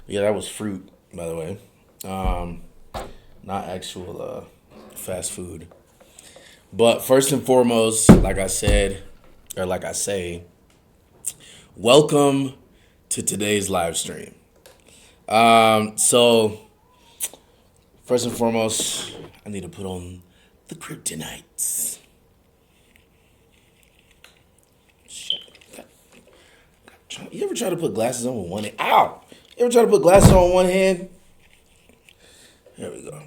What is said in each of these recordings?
Yeah, that was fruit, by the way. Um, Not actual fast food. But first and foremost, like I said, or like I say, welcome to today's live stream. So first and foremost, I need to put on the kryptonites. Shit. You ever try to put glasses on with one hand? Ow! You ever try to put glasses on with one hand? There we go.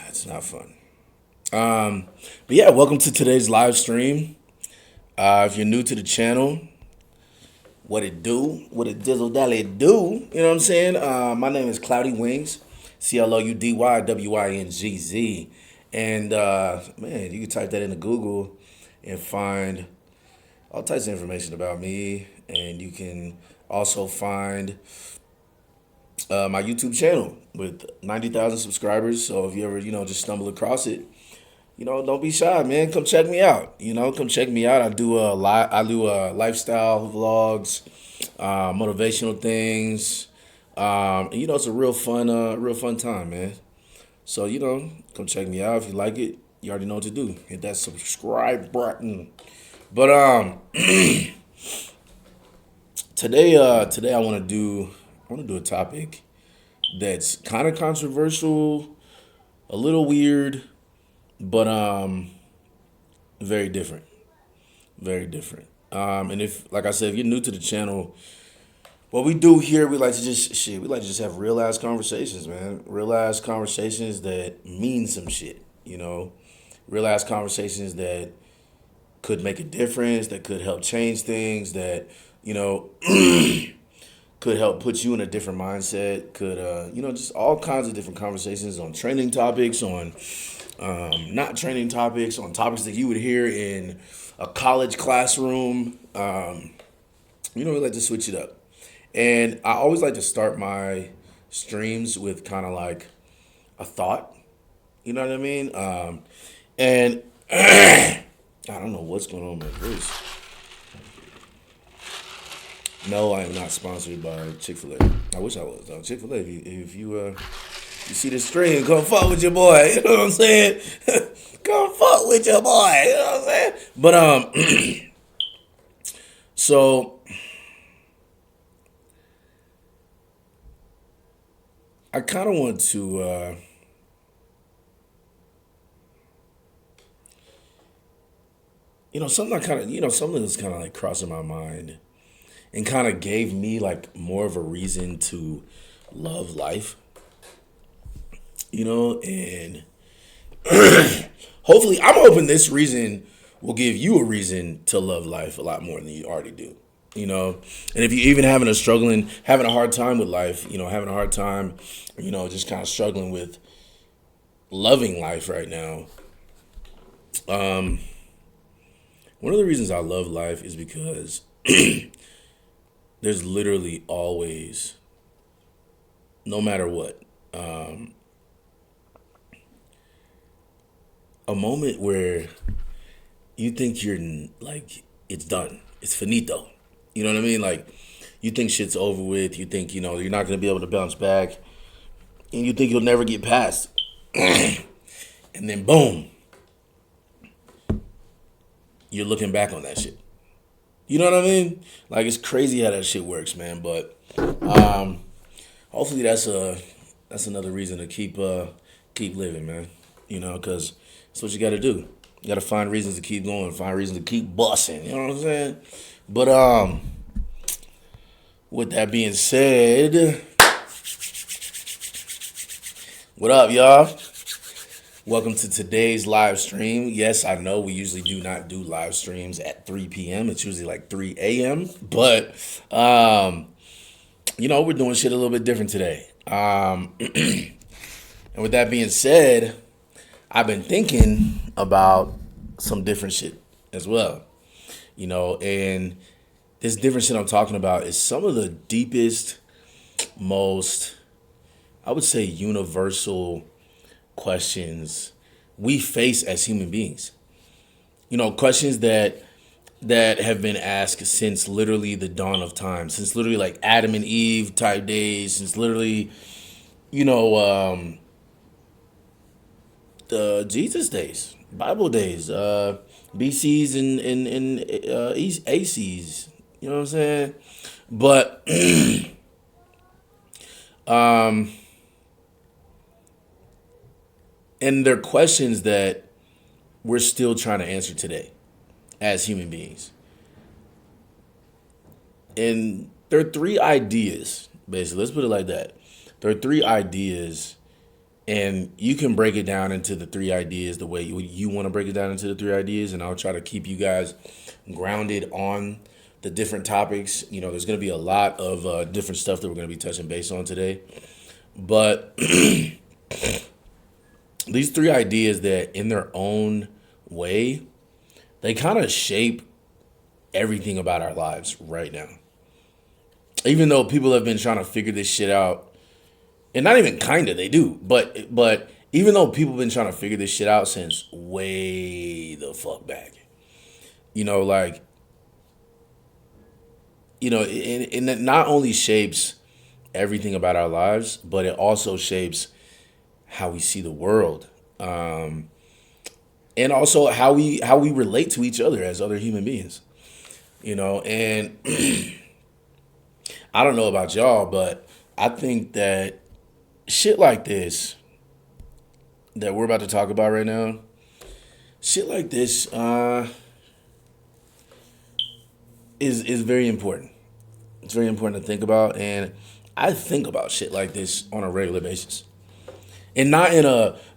It's not fun. But yeah, welcome to today's live stream. If you're new to the channel, what it do, what it dizzle dally do, you know what I'm saying? My name is Cloudy Wingz, CLOUDYWINGZ. And man, you can type that into Google and find all types of information about me. And you can also find my YouTube channel with 90,000 subscribers. So if you ever, just stumble across it, don't be shy, man. Come check me out. Come check me out. I do lifestyle vlogs, motivational things. It's a real fun time, man. So come check me out if you like it. You already know what to do. Hit that subscribe button. But today I want to do a topic that's kind of controversial, a little weird, but very different, very different. And if, like I said, if you're new to the channel, what we do here, we like to just have real ass conversations, man. Real ass conversations that mean some shit, real ass conversations that could make a difference, that could help change things, that could help put you in a different mindset. Could just all kinds of different conversations on trending topics, on not training topics, on topics that you would hear in a college classroom. We like to switch it up. And I always like to start my streams with kind of like a thought. You know what I mean? And I don't know what's going on with my voice. No, I am not sponsored by Chick-fil-A. I wish I was. Chick-fil-A, if you see the stream, come fuck with your boy. You know what I'm saying? Come fuck with your boy. You know what I'm saying? But so I kind of want to something that's kind of like crossing my mind and kind of gave me like more of a reason to love life. And hopefully, I'm hoping this reason will give you a reason to love life a lot more than you already do. And if you're even having a hard time with life, having a hard time, just kind of struggling with loving life right now. One of the reasons I love life is because there's literally always, no matter what, a moment where you think you're like, it's done, it's finito. You know what I mean? Like, you think shit's over with. You think, you're not going to be able to bounce back. And you think you'll never get past. And then, boom, you're looking back on that shit. You know what I mean? Like, it's crazy how that shit works, man. But hopefully that's another reason to keep living, man. Because that's what you got to do. You got to find reasons to keep going, find reasons to keep busting. You know what I'm saying? But with that being said, what up, y'all? Welcome to today's live stream. Yes, I know we usually do not do live streams at 3 p.m. It's usually like 3 a.m. But we're doing shit a little bit different today. And with that being said, I've been thinking about some different shit as well. And this different shit I'm talking about is some of the deepest, most, I would say, universal questions we face as human beings. Questions that that have been asked since literally the dawn of time, since literally like Adam and Eve type days, since literally, you know, the Jesus days, Bible days, BCs and ACs. You know what I'm saying? But and they're questions that we're still trying to answer today as human beings. And there are three ideas, basically. Let's put it like that. There are three ideas, and you can break it down into the three ideas the way you want to break it down into the three ideas, and I'll try to keep you guys grounded on the different topics. You know, there's going to be a lot of different stuff that we're going to be touching base on today. But these three ideas that, in their own way, they kind of shape everything about our lives right now. Even though people have been trying to figure this shit out, and not even kinda, they do. But even though people have been trying to figure this shit out since way the fuck back, you know, like, you know, and it not only shapes everything about our lives, but it also shapes how we see the world, and also how we relate to each other as other human beings. You know, and I don't know about y'all, but I think that shit like this that we're about to talk about right now, shit like this is very important. It's very important to think about, and I think about shit like this on a regular basis, and not in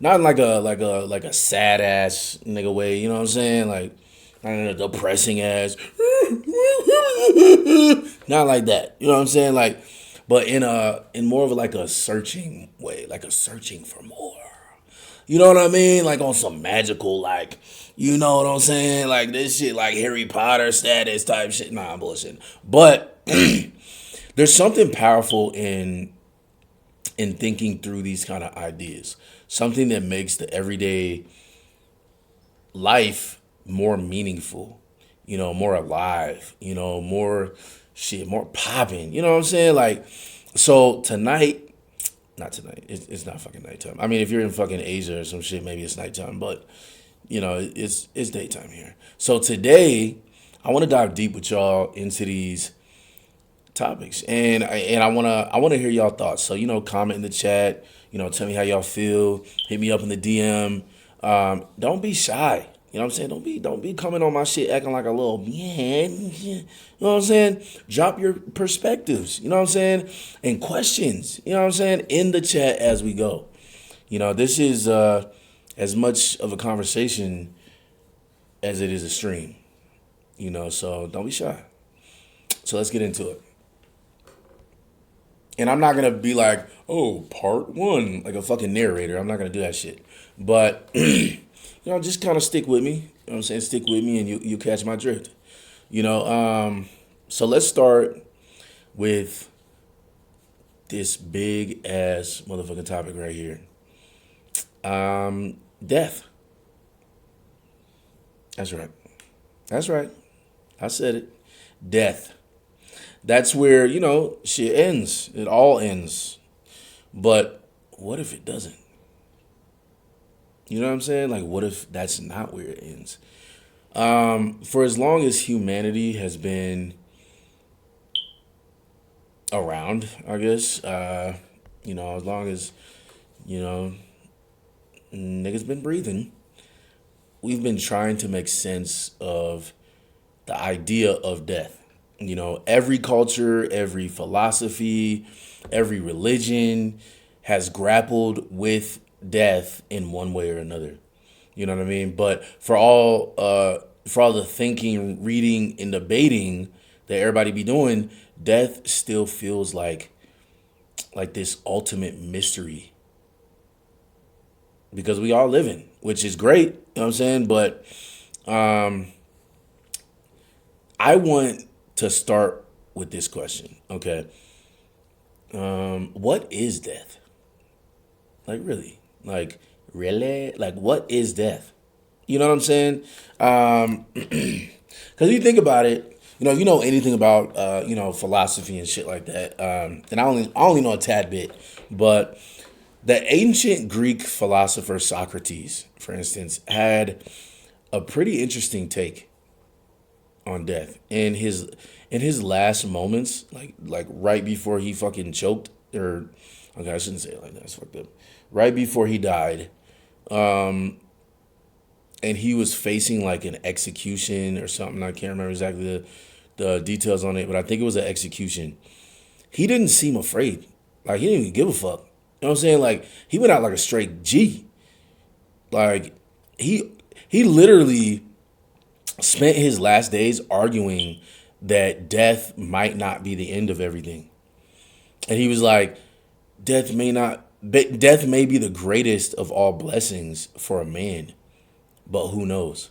like a sad ass nigga way. You know what I'm saying? Like not in a depressing ass, not like that. You know what I'm saying? Like, but in more of like a searching way, like a searching for more. You know what I mean? Like on some magical, like, you know what I'm saying? Like this shit, like Harry Potter status type shit. Nah, I'm bullshit. But there's something powerful in thinking through these kind of ideas. Something that makes the everyday life more meaningful, you know, more alive, you know, more shit, more popping. You know what I'm saying? Like, so tonight, not tonight. It's not fucking nighttime. I mean, if you're in fucking Asia or some shit, maybe it's nighttime. But you know, it's daytime here. So today, I want to dive deep with y'all into these topics, and I wanna hear y'all thoughts. So you know, comment in the chat. You know, tell me how y'all feel. Hit me up in the DM. Don't be shy. You know what I'm saying? Don't be coming on my shit acting like a little man. You know what I'm saying? Drop your perspectives. You know what I'm saying? And questions. You know what I'm saying? In the chat as we go. You know, this is as much of a conversation as it is a stream. You know, so don't be shy. So let's get into it. And I'm not gonna be like, oh, part one, like a fucking narrator. I'm not gonna do that shit. But you know, just kind of stick with me. You know what I'm saying? Stick with me, and you catch my drift. You know, so let's start with this big ass motherfucking topic right here. Death. That's right. That's right. I said it. Death. That's where, you know, shit ends. It all ends. But what if it doesn't? You know what I'm saying? Like, what if that's not where it ends? For as long as humanity has been around, I guess, you know, as long as, you know, niggas been breathing, we've been trying to make sense of the idea of death. You know, every culture, every philosophy, every religion has grappled with death in one way or another. You know what I mean? But for all the thinking, reading, and debating that everybody be doing, death still feels like this ultimate mystery. Because we all living, which is great, you know what I'm saying? But I want to start with this question, okay? What is death? Like, really? Like, really? Like, what is death? You know what I'm saying? Because you think about it, if you know anything about philosophy and shit like that, and I only know a tad bit, but the ancient Greek philosopher Socrates, for instance, had a pretty interesting take on death. In his last moments, like right before he fucking choked, or okay, I shouldn't say it like that. It's fucked up. Right before he died, and he was facing like an execution or something. I can't remember exactly the details on it, but I think it was an execution. He didn't seem afraid. Like he didn't even give a fuck. You know what I'm saying? Like he went out like a straight G. Like he he literally spent his last days arguing that death might not be the end of everything. And he was like, death may be the greatest of all blessings for a man, but who knows?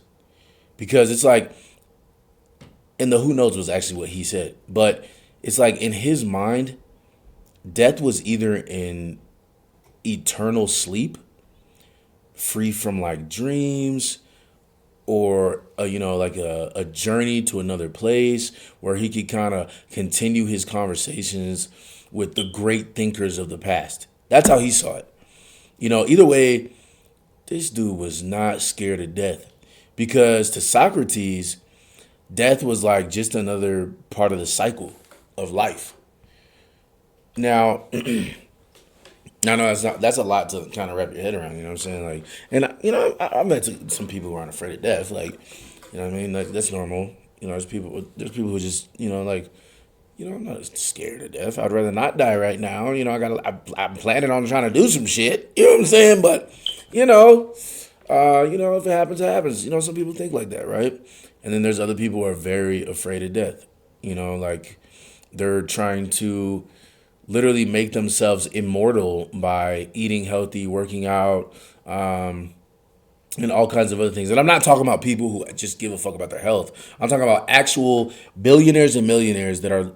Because it's like, and the who knows was actually what he said, but it's like in his mind, death was either in eternal sleep, free from like dreams, or like a journey to another place where he could kind of continue his conversations with the great thinkers of the past. That's how he saw it. Either way, this dude was not scared of death, because to Socrates, death was like just another part of the cycle of life. Now, I know that's a lot to kind of wrap your head around. You know what I'm saying? Like, and I met some people who aren't afraid of death. Like, you know what I mean? Like that's normal. There's people who just like, I'm not scared of death. I'd rather not die right now. I'm planning on trying to do some shit. You know what I'm saying? But, if it happens, it happens. Some people think like that, right? And then there's other people who are very afraid of death. Like they're trying to literally make themselves immortal by eating healthy, working out, and all kinds of other things. And I'm not talking about people who just give a fuck about their health. I'm talking about actual billionaires and millionaires that are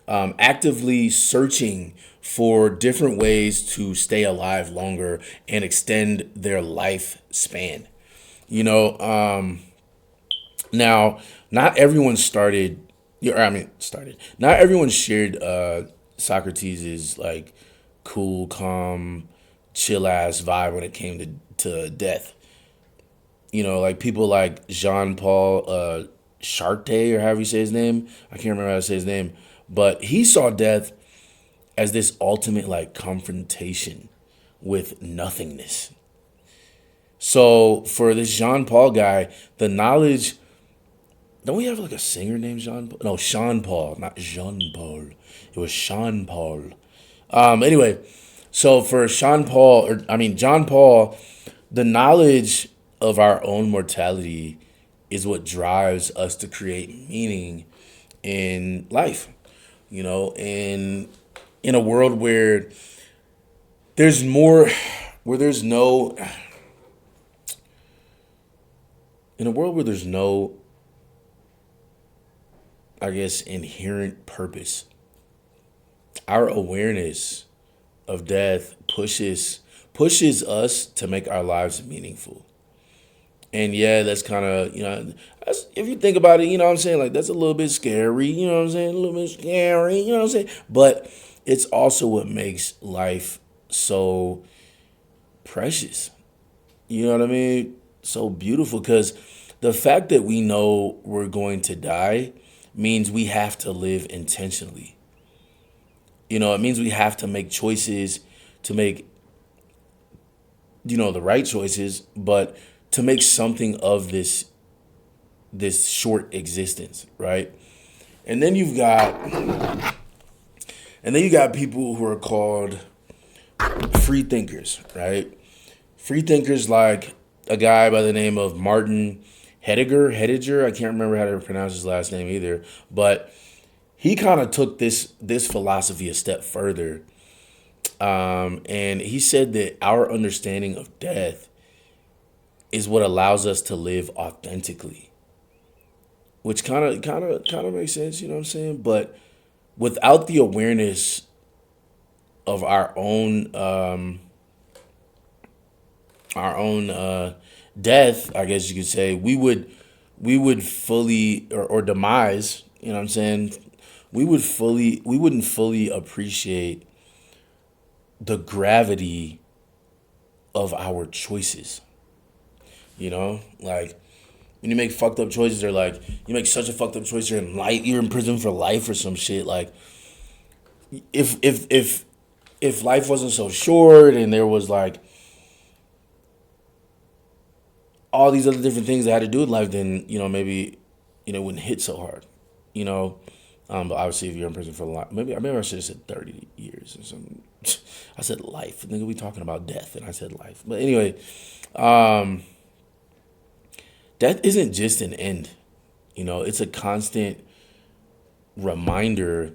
actively searching for different ways to stay alive longer and extend their lifespan. Now, not everyone started, started. Not everyone shared Socrates' like cool, calm, chill ass vibe when it came to death. Like people like Jean Paul Chartre, or however you say his name. I can't remember how to say his name, but he saw death as this ultimate like confrontation with nothingness. So for this Jean Paul guy, the knowledge. Don't we have like a singer named Jean Paul? No, Sean Paul, not Jean Paul. It was Sean Paul. Anyway, so for John Paul, the knowledge of our own mortality is what drives us to create meaning in life. In a world where there's more, where there's no, in a world where there's no, I guess, inherent purpose, our awareness of death pushes us to make our lives meaningful. And yeah, that's kind of, if you think about it, you know what I'm saying? Like, that's a little bit scary, you know what I'm saying? A little bit scary, you know what I'm saying? But it's also what makes life so precious. You know what I mean? So beautiful, because the fact that we know we're going to die means we have to live intentionally. It means we have to make choices, to make, the right choices, but to make something of this short existence, right? And then you've got people who are called free thinkers, right? Free thinkers like a guy by the name of Martin Heidegger. I can't remember how to pronounce his last name either, but he kind of took this philosophy a step further, and he said that our understanding of death is what allows us to live authentically, which kind of makes sense, you know what I'm saying? But without the awareness of our own death, I guess you could say, we we would fully or demise, you know what I'm saying? We wouldn't fully appreciate the gravity of our choices. You know? Like when you make fucked up choices, or like you make such a fucked up choice, you're in prison for life or some shit. Like if life wasn't so short and there was like all these other different things that had to do with life, then maybe it wouldn't hit so hard. You know, but obviously if you're in prison for a lot, maybe I should have said 30 years or something. I said life. Nigga, we talking about death, and I said life. But anyway, death isn't just an end. It's a constant reminder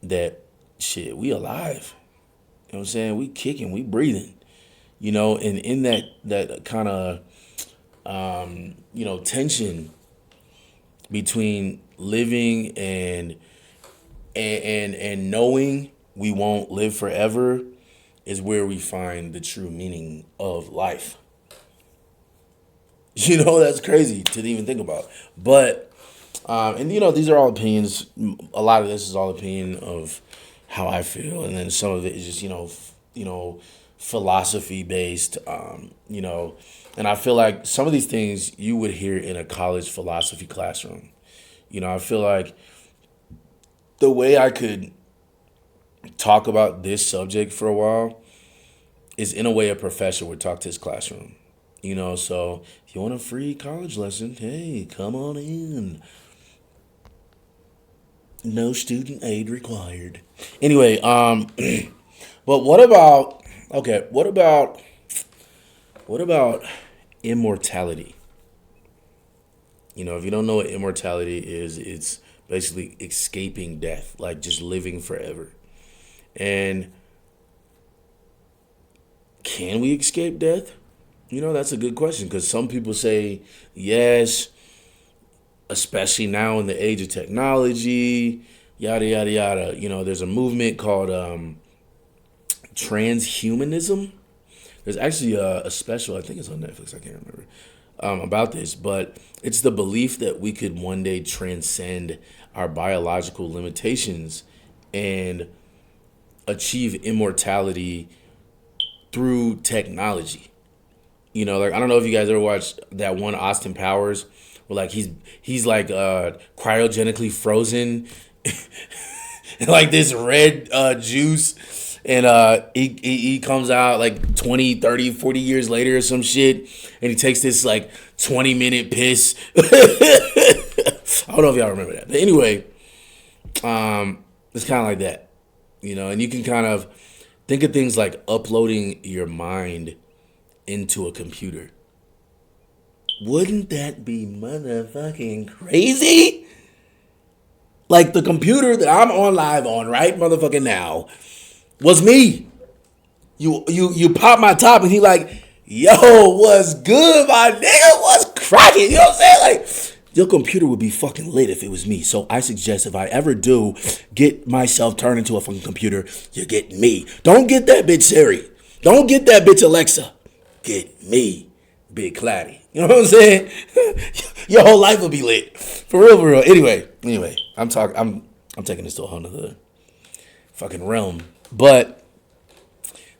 that shit, we alive. You know what I'm saying? We kicking, we breathing. And in that kind of tension between living and knowing we won't live forever is where we find the true meaning of life. That's crazy to even think about. But and these are all opinions. A lot of this is all opinion of how I feel, and then some of it is just philosophy based. And I feel like some of these things you would hear in a college philosophy classroom. I feel like the way I could talk about this subject for a while is in a way a professor would talk to his classroom. So if you want a free college lesson, hey, come on in. No student aid required. Anyway, but what about immortality? If you don't know what immortality is, it's basically escaping death, like just living forever. And can we escape death? That's a good question, because some people say yes, especially now in the age of technology, yada, yada, yada. There's a movement called transhumanism. There's actually a special, I think it's on Netflix, I can't remember, about this, but it's the belief that we could one day transcend our biological limitations and achieve immortality through technology. Like I don't know if you guys ever watched that one Austin Powers where like he's like cryogenically frozen in like this red juice, and he comes out like 20, 30, 40 years later or some shit, and he takes this like 20-minute piss. I don't know if y'all remember that. But anyway, it's kind of like that. And you can kind of think of things like uploading your mind into a computer. Wouldn't that be motherfucking crazy? Like the computer that I'm on live on right motherfucking now was me. You pop my top and he like, yo, what's good, my nigga? What's cracking? You know what I'm saying? Like, your computer would be fucking lit if it was me. So I suggest if I ever do get myself turned into a fucking computer, you get me. Don't get that bitch Siri. Don't get that bitch Alexa. Get me, Big Claddy. You know what I'm saying? Your whole life will be lit. For real, for real. Anyway, I'm taking this to a whole nother fucking realm. But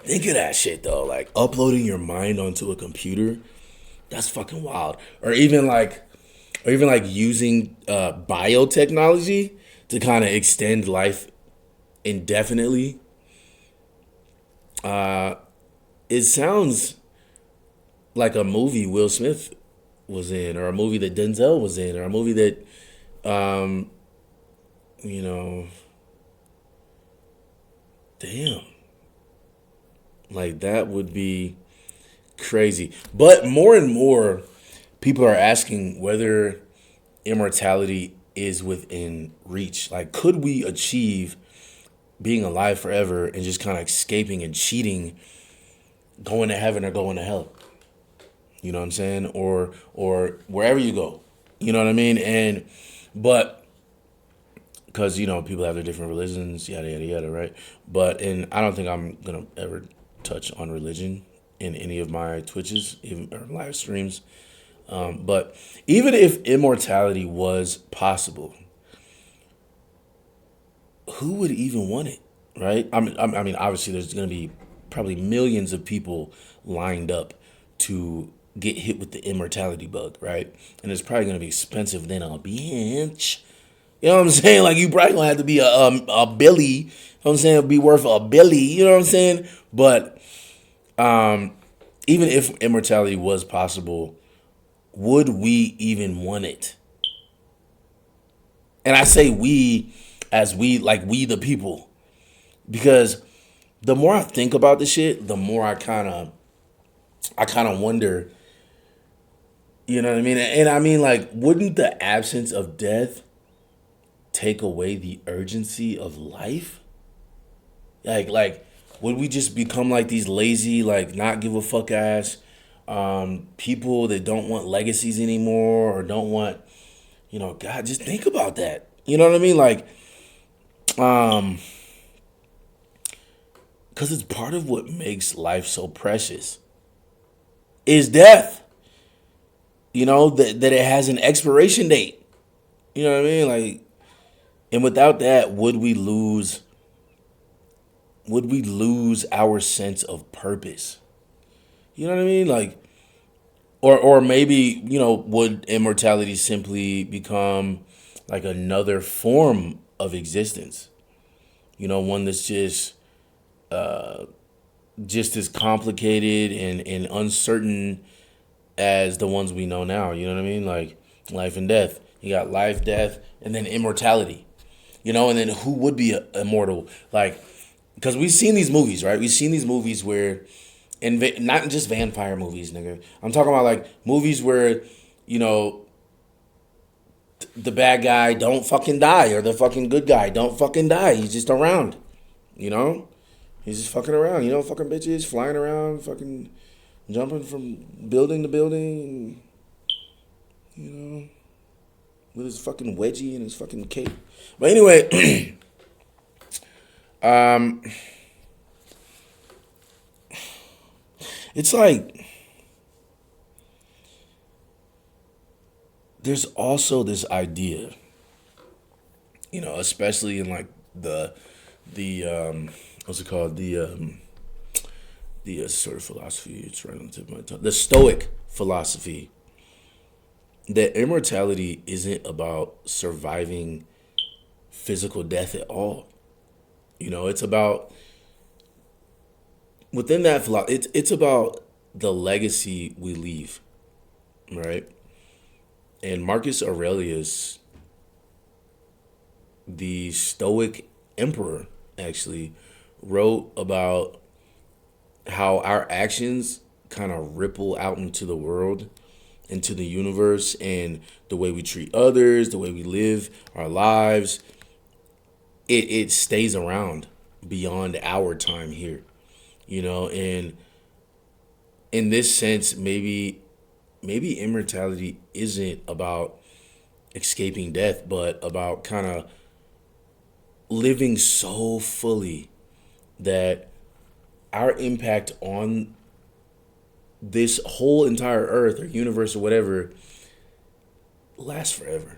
think of that shit though. Like uploading your mind onto a computer. That's fucking wild. Or even like using biotechnology to kind of extend life indefinitely. It sounds like a movie Will Smith was in, or a movie that Denzel was in, or a movie that, damn, like that would be crazy. But more and more people are asking whether immortality is within reach. Like, could we achieve being alive forever and just kind of escaping and cheating, going to heaven or going to hell? You know what I'm saying? Or wherever you go. You know what I mean? But because, people have their different religions, yada, yada, yada, right? And I don't think I'm going to ever touch on religion in any of my Twitches or live streams. But even if immortality was possible, who would even want it, right? I mean, obviously, there's going to be probably millions of people lined up to get hit with the immortality bug, right? And it's probably going to be expensive than a bitch. You know what I'm saying? Like, you probably going to have to be a Billy. You know what I'm saying? Be worth a Billy. You know what I'm saying? But even if immortality was possible, would we even want it? And I say we as we, like we the people, because the more I think about this shit, the more I kind of wonder, you know what I mean? And I mean, like, wouldn't the absence of death take away the urgency of life? Like, would we just become like these lazy, like, not give a fuck ass people that don't want legacies anymore, or don't want, God, just think about that. You know what I mean? Like, because it's part of what makes life so precious is death. That it has an expiration date. You know what I mean? Like, and without that, would we lose our sense of purpose? You know what I mean? Like, or maybe, would immortality simply become like another form of existence? One that's just as complicated and uncertain as the ones we know now. You know what I mean? Like life and death. You got life, death, and then immortality. And then who would be immortal? Like, because we've seen these movies, right? We've seen these movies where, not just vampire movies, nigga. I'm talking about like movies where, you know, the bad guy don't fucking die, or the fucking good guy don't fucking die. He's just around, you know? He's just fucking around, fucking bitches, flying around, fucking jumping from building to building, with his fucking wedgie and his fucking cape. But anyway, it's like there's also this idea, especially in like the what's it called, the sort of philosophy. It's right on the tip of my tongue. The Stoic philosophy, that immortality isn't about surviving physical death at all. It's about, within that philosophy, it's about the legacy we leave, right? And Marcus Aurelius, the Stoic emperor, actually wrote about how our actions kind of ripple out into the world, into the universe, and the way we treat others, the way we live our lives, it stays around beyond our time here, and in this sense, maybe immortality isn't about escaping death, but about kind of living so fully that our impact on this whole entire earth or universe or whatever lasts forever.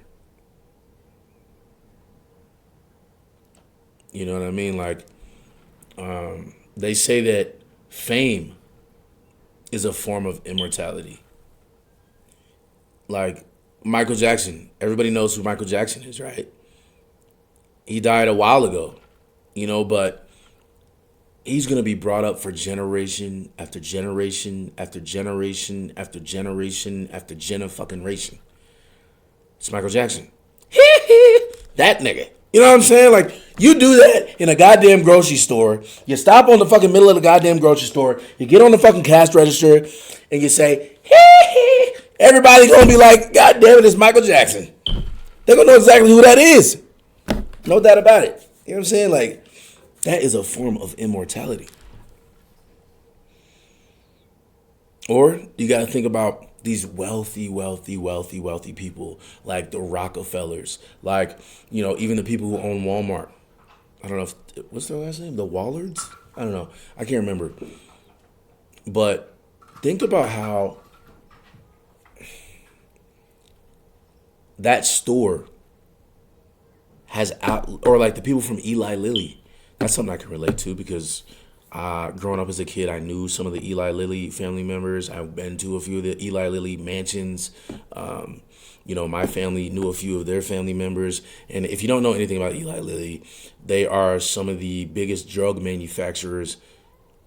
You know what I mean? Like, they say that fame is a form of immortality. Like Michael Jackson, everybody knows who Michael Jackson is, right? He died a while ago, but he's going to be brought up for generation after generation after generation after generation after fucking-ration. It's Michael Jackson. That nigga. You know what I'm saying? Like, you do that in a goddamn grocery store. You stop on the fucking middle of the goddamn grocery store. You get on the fucking cash register and you say, everybody gonna be like, God damn it, it's Michael Jackson. They're gonna know exactly who that is. No doubt about it. You know what I'm saying? Like, that is a form of immortality. Or you got to think about these wealthy people, like the Rockefellers, like, even the people who own Walmart. I don't know what's their last name? The Wallards? I don't know. I can't remember. But think about how that store has out, or like the people from Eli Lilly. That's something I can relate to because growing up as a kid, I knew some of the Eli Lilly family members. I've been to a few of the Eli Lilly mansions. My family knew a few of their family members. And if you don't know anything about Eli Lilly, they are some of the biggest drug manufacturers,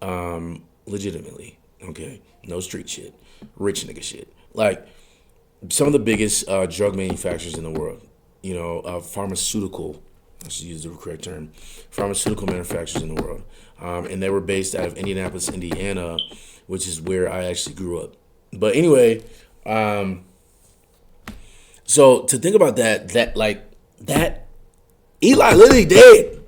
legitimately. Okay, no street shit, rich nigga shit. Like some of the biggest drug manufacturers in the world. Pharmaceutical. I should use the correct term. Pharmaceutical manufacturers in the world, and they were based out of Indianapolis, Indiana, which is where I actually grew up. But anyway, so to think about that Eli Lilly dead,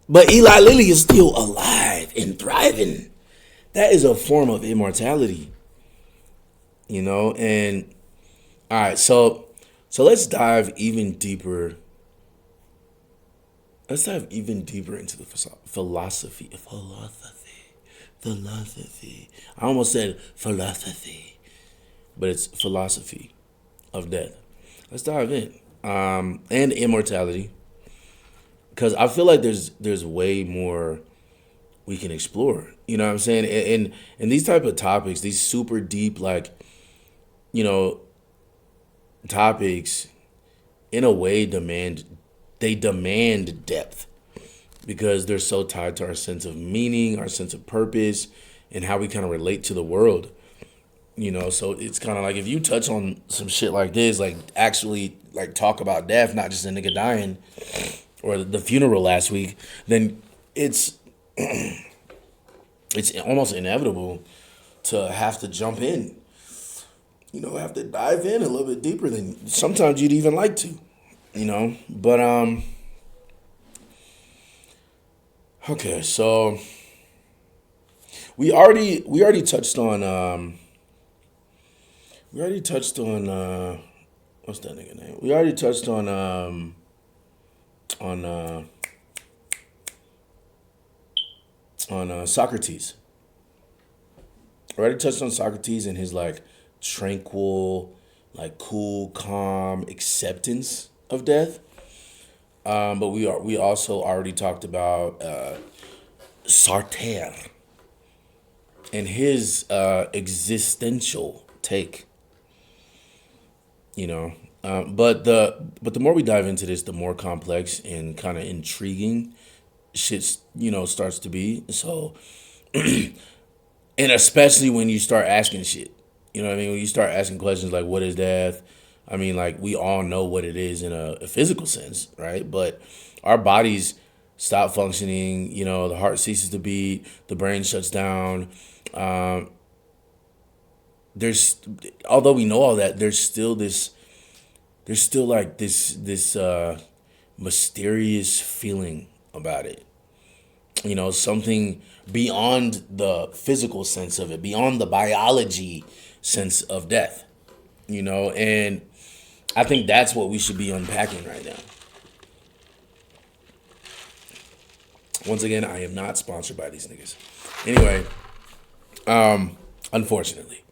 but Eli Lilly is still alive and thriving. That is a form of immortality, and all right, so let's dive even deeper. Let's dive even deeper into the philosophy. Philosophy. I almost said philosophy, but it's philosophy of death. Let's dive in. And immortality, because I feel like there's way more we can explore. You know what I'm saying? And these type of topics, these super deep, like, topics, in a way demand depth because they're so tied to our sense of meaning, our sense of purpose, and how we kind of relate to the world. So it's kind of like if you touch on some shit like this, like actually like talk about death, not just a nigga dying or the funeral last week, then it's it's almost inevitable to have to jump in. Have to dive in a little bit deeper than sometimes you'd even like to. But okay, so we already touched on what's that nigga name? We already touched on Socrates. We already touched on Socrates and his like tranquil, like cool, calm acceptance of death. But we also already talked about Sartre and his existential take. But the more we dive into this, the more complex and kind of intriguing shit starts to be. So, and especially when you start asking shit. You know what I mean? When you start asking questions like, what is death? I mean, like, we all know what it is in a physical sense, right? But our bodies stop functioning, the heart ceases to beat, the brain shuts down. Although we know all that, there's still like this mysterious feeling about it. Something beyond the physical sense of it, beyond the biology sense of death, and I think that's what we should be unpacking right now. Once again, I am not sponsored by these niggas. Anyway, unfortunately,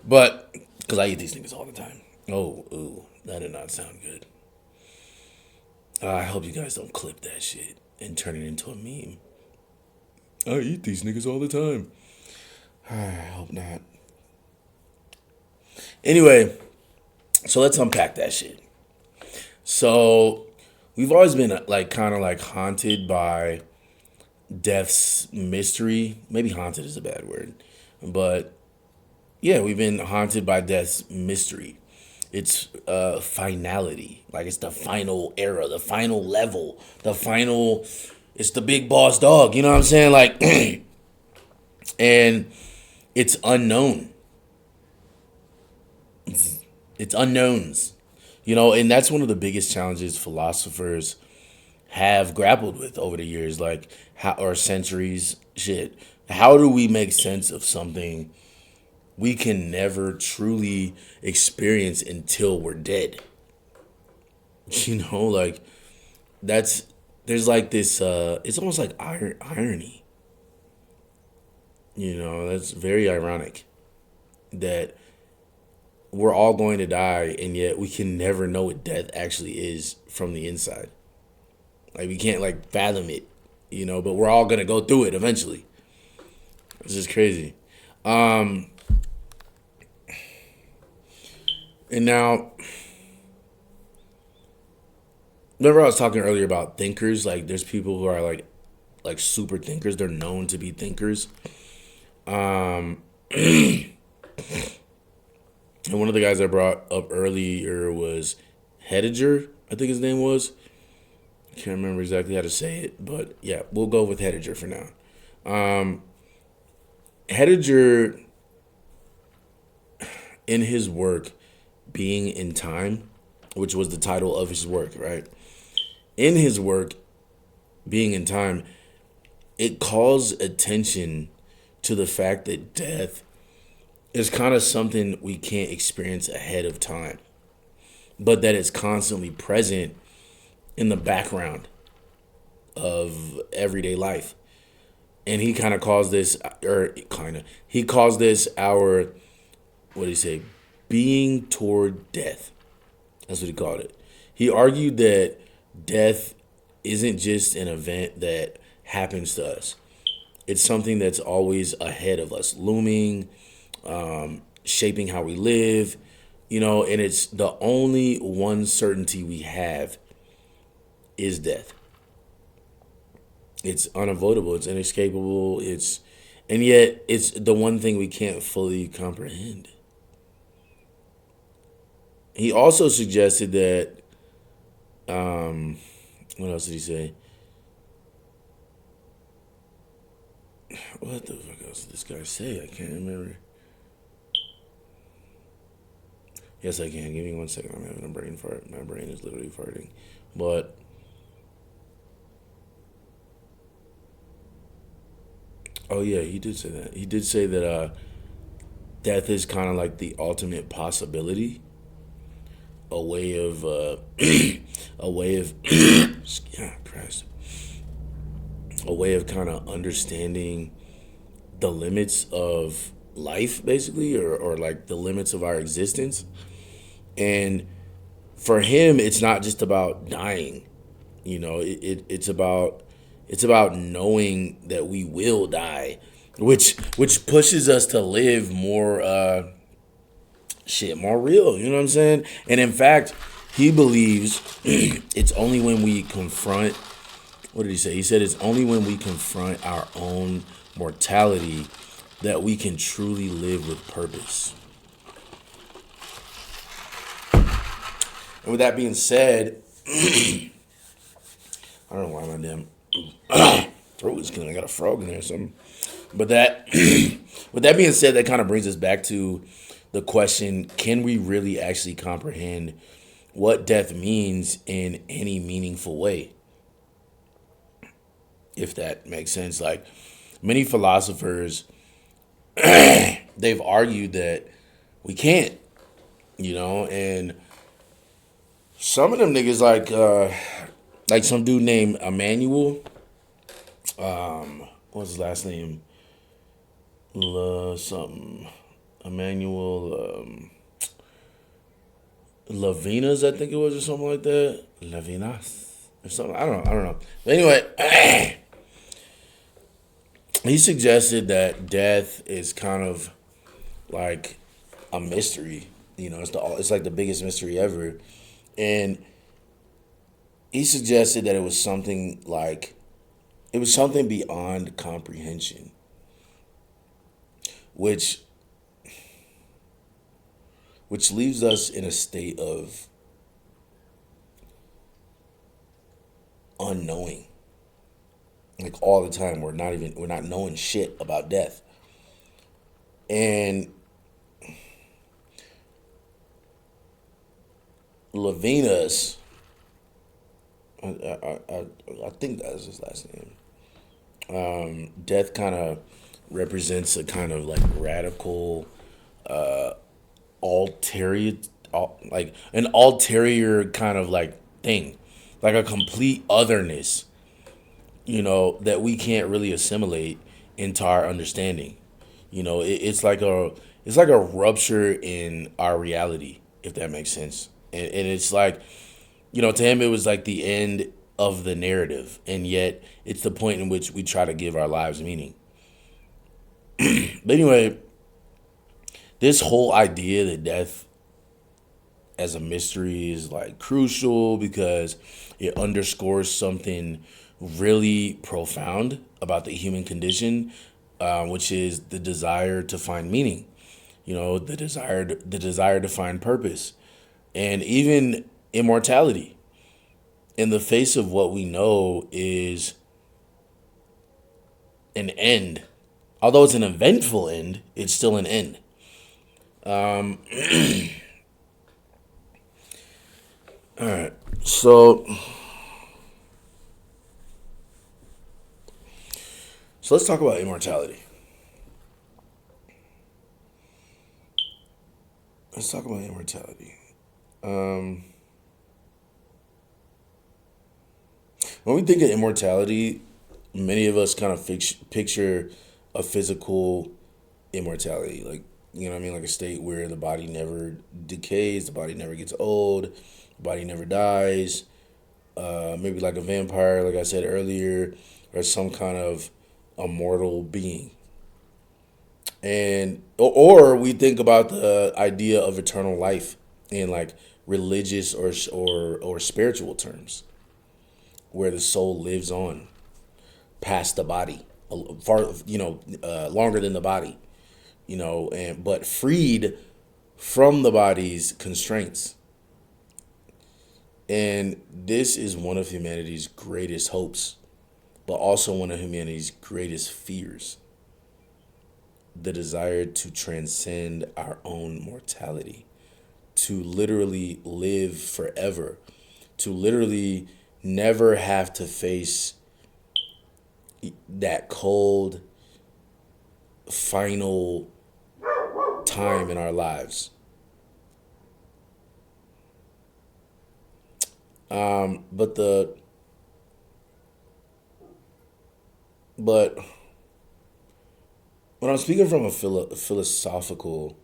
but because I eat these niggas all the time. Oh, ooh, that did not sound good. I hope you guys don't clip that shit and turn it into a meme. I eat these niggas all the time. I hope not. Anyway, so let's unpack that shit. So we've always been like kind of like haunted by death's mystery. Maybe haunted is a bad word, but yeah, we've been haunted by death's mystery. Its finality, like it's the final era, the final level, it's the big boss dog. You know what I'm saying? Like, and it's unknown. It's unknowns. And that's one of the biggest challenges philosophers have grappled with over the years, like or centuries. Shit, how do we make sense of something we can never truly experience until we're dead? Like there's like this. It's almost like irony. That's very ironic that we're all going to die, and yet we can never know what death actually is from the inside. Like we can't like fathom it, but we're all gonna go through it eventually. This is crazy. And now, remember I was talking earlier about thinkers. Like there's people who are like super thinkers. They're known to be thinkers. Um, and one of the guys I brought up earlier was Hediger, I think his name was. I can't remember exactly how to say it, but yeah, we'll go with Hediger for now. Hediger, in his work, Being in Time, which was the title of his work, right? In his work, Being in Time, it calls attention to the fact that death is kind of something we can't experience ahead of time, but that it's constantly present in the background of everyday life. And he kind of calls this, he calls this our, what do you say, being toward death. That's what he called it. He argued that death isn't just an event that happens to us. It's something that's always ahead of us, looming, shaping how we live, and it's the only one certainty we have is death. It's unavoidable, it's inescapable, and yet it's the one thing we can't fully comprehend. He also suggested that, what else did he say? What the fuck else did this guy say? I can't remember. Yes, I can. Give me 1 second. I'm having a brain fart. My brain is literally farting. But oh yeah, he did say that. He did say that death is kind of like the ultimate possibility, a way of, a way of, yeah, Christ, a way of kind of understanding the limits of life, basically, or like the limits of our existence. And for him, it's not just about dying. It's about knowing that we will die, which pushes us to live more more real. You know what I'm saying? And in fact, he believes it's only when we confront. What did he say? He said it's only when we confront our own mortality that we can truly live with purpose. And with that being said, I don't know why my damn throat is killing. I got a frog in there or something. But with that being said, that kind of brings us back to the question: can we really actually comprehend what death means in any meaningful way? If that makes sense. Like many philosophers, they've argued that we can't, and some of them niggas like some dude named Emmanuel. What's his last name? Something. Emmanuel Levinas, I think it was, or something like that. Levinas or something. I don't know. But anyway, he suggested that death is kind of like a mystery. It's like the biggest mystery ever. And he suggested that it was something beyond comprehension, which leaves us in a state of unknowing. Like all the time, we're not knowing shit about death. And Levinas, I think that's his last name. Death kind of represents a kind of like radical, like an ulterior kind of like thing, like a complete otherness, that we can't really assimilate into our understanding. It's like it's like a rupture in our reality, if that makes sense. And it's like, to him it was like the end of the narrative, and yet it's the point in which we try to give our lives meaning. But anyway, this whole idea that death as a mystery is like crucial because it underscores something really profound about the human condition, which is the desire to find meaning. The desire to find purpose, and even immortality. In the face of what we know is an end, although it's an eventful end, it's still an end. All right, so let's talk about immortality. Let's talk about immortality. Um, when we think of immortality, many of us kind of picture a physical immortality, like, what I mean, like a state where the body never decays, the body never gets old, the body never dies. Maybe like a vampire, like I said earlier, or some kind of immortal being. And or we think about the idea of eternal life in like religious or spiritual terms, where the soul lives on past the body, far longer than the body, and but freed from the body's constraints. And this is one of humanity's greatest hopes, but also one of humanity's greatest fears: the desire to transcend our own mortality, to literally live forever, to literally never have to face that cold, final time in our lives. But but when I'm speaking from a philosophical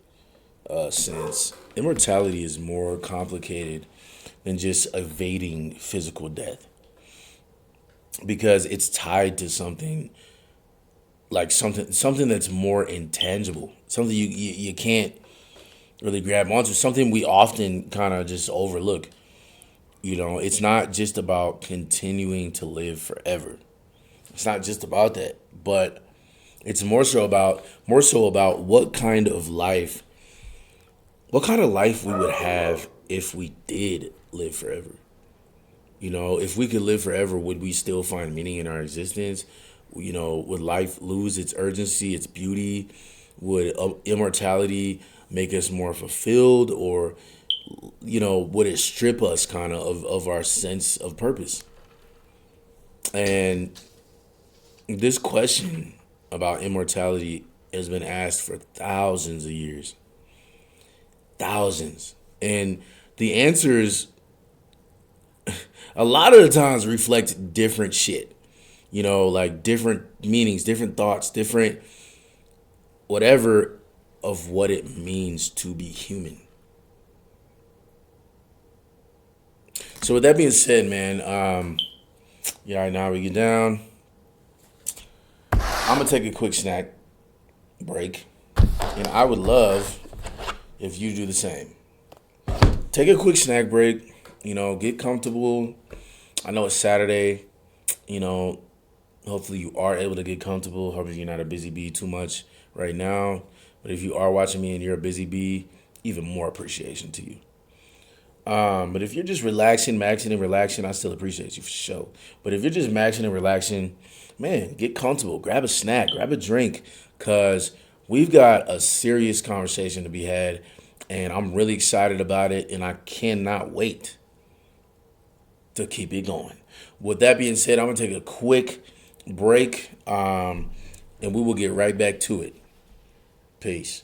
sense, immortality is more complicated than just evading physical death, because it's tied to something, like something that's more intangible, something you can't really grab onto, something we often kind of just overlook. It's not just about continuing to live forever. It's not just about that, but it's more so about what kind of life we would have if we did live forever. If we could live forever, would we still find meaning in our existence? Would life lose its urgency, its beauty? Would immortality make us more fulfilled, or would it strip us kind of our sense of purpose? And this question about immortality has been asked for thousands of years, thousands, and the answers a lot of the times reflect different shit. Like different meanings, different thoughts, different whatever of what it means to be human. So with that being said, man, yeah, right now we get down. I'm gonna take a quick snack break, and I would love if you do the same. Take a quick snack break. Get comfortable. I know it's Saturday. You know, hopefully you are able to get comfortable. Hopefully you're not a busy bee too much right now. But if you are watching me and you're a busy bee, even more appreciation to you. But if you're just relaxing, maxing, and relaxing, I still appreciate you for sure. But if you're just maxing and relaxing, man, get comfortable. Grab a snack, grab a drink, because we've got a serious conversation to be had. And I'm really excited about it. And I cannot wait to keep it going. With that being said, I'm going to take a quick break, and we will get right back to it. Peace.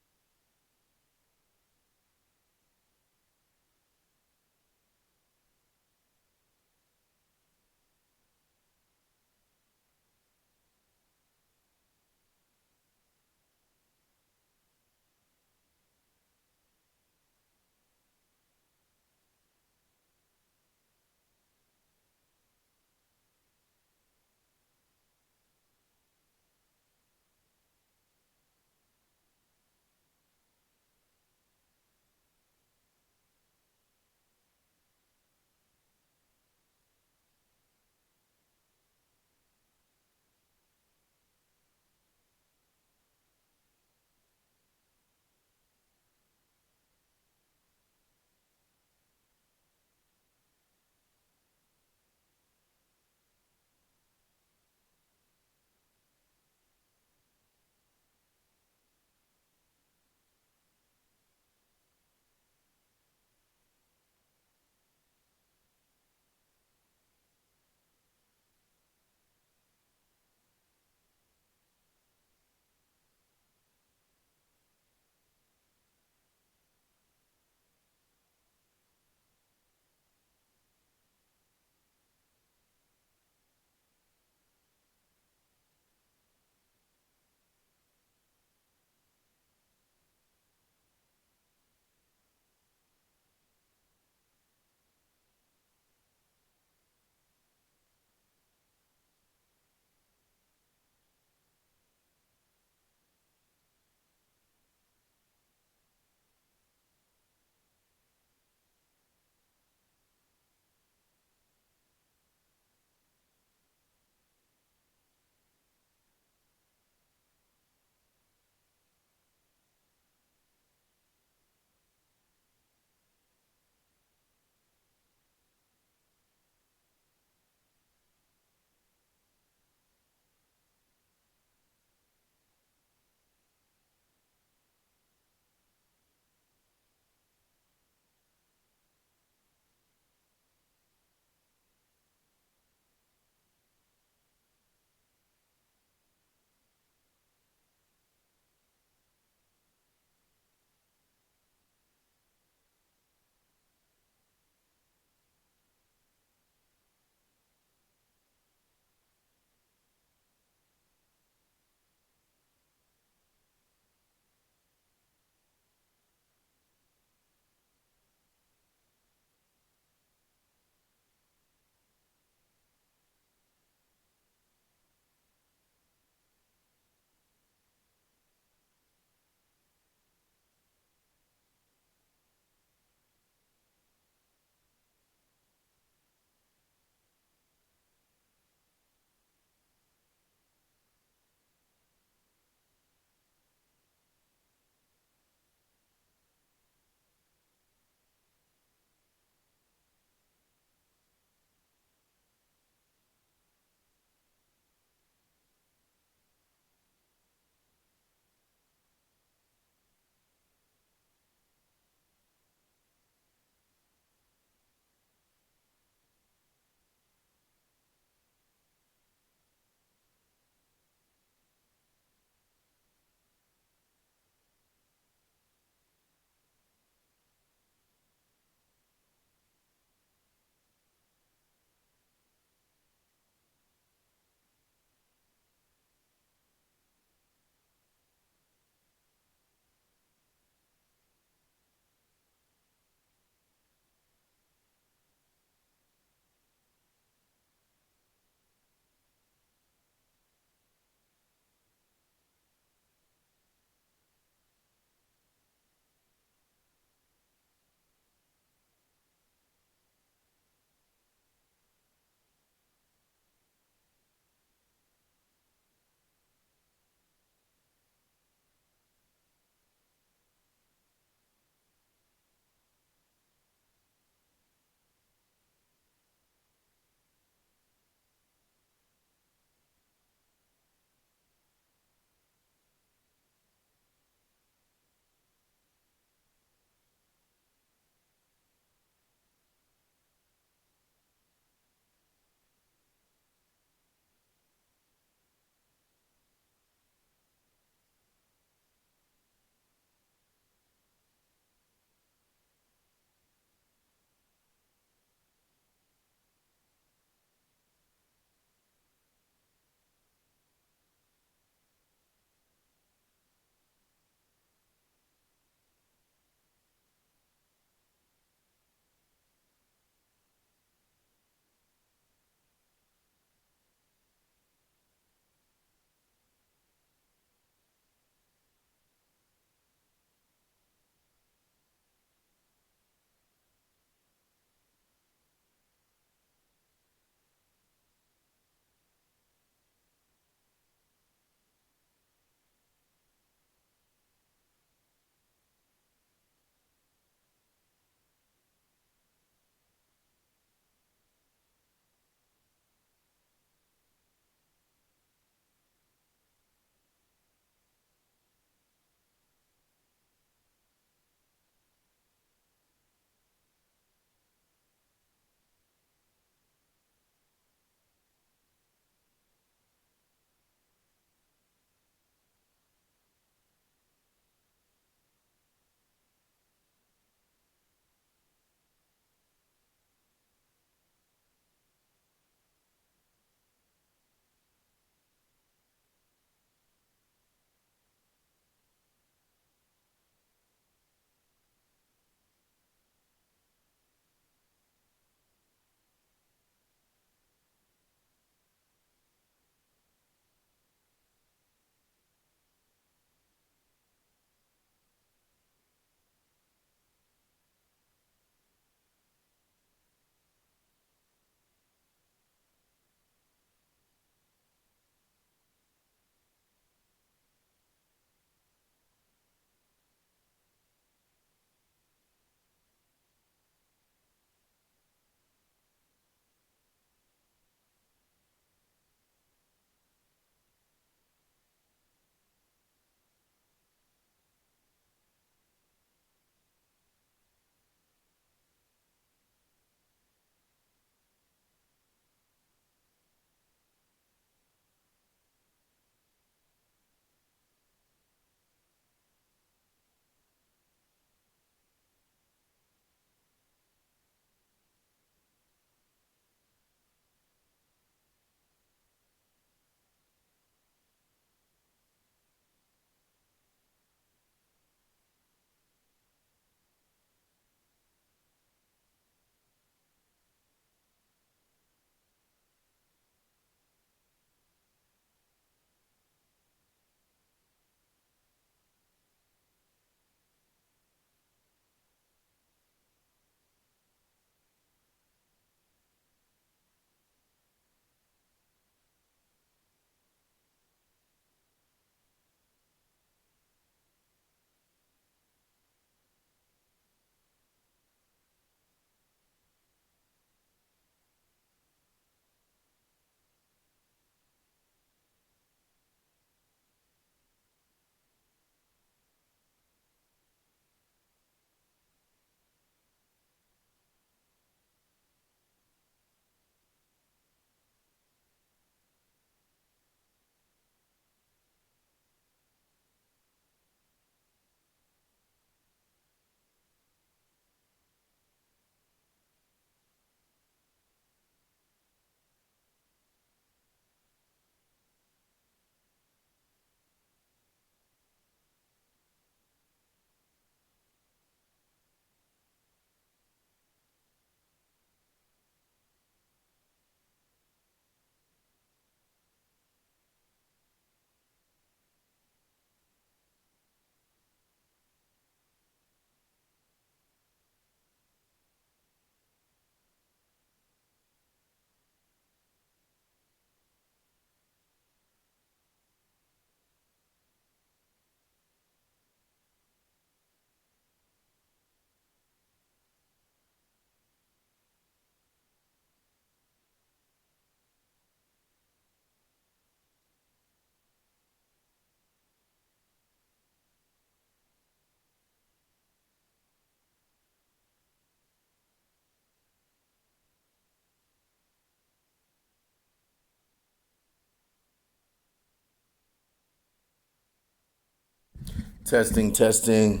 Testing, testing.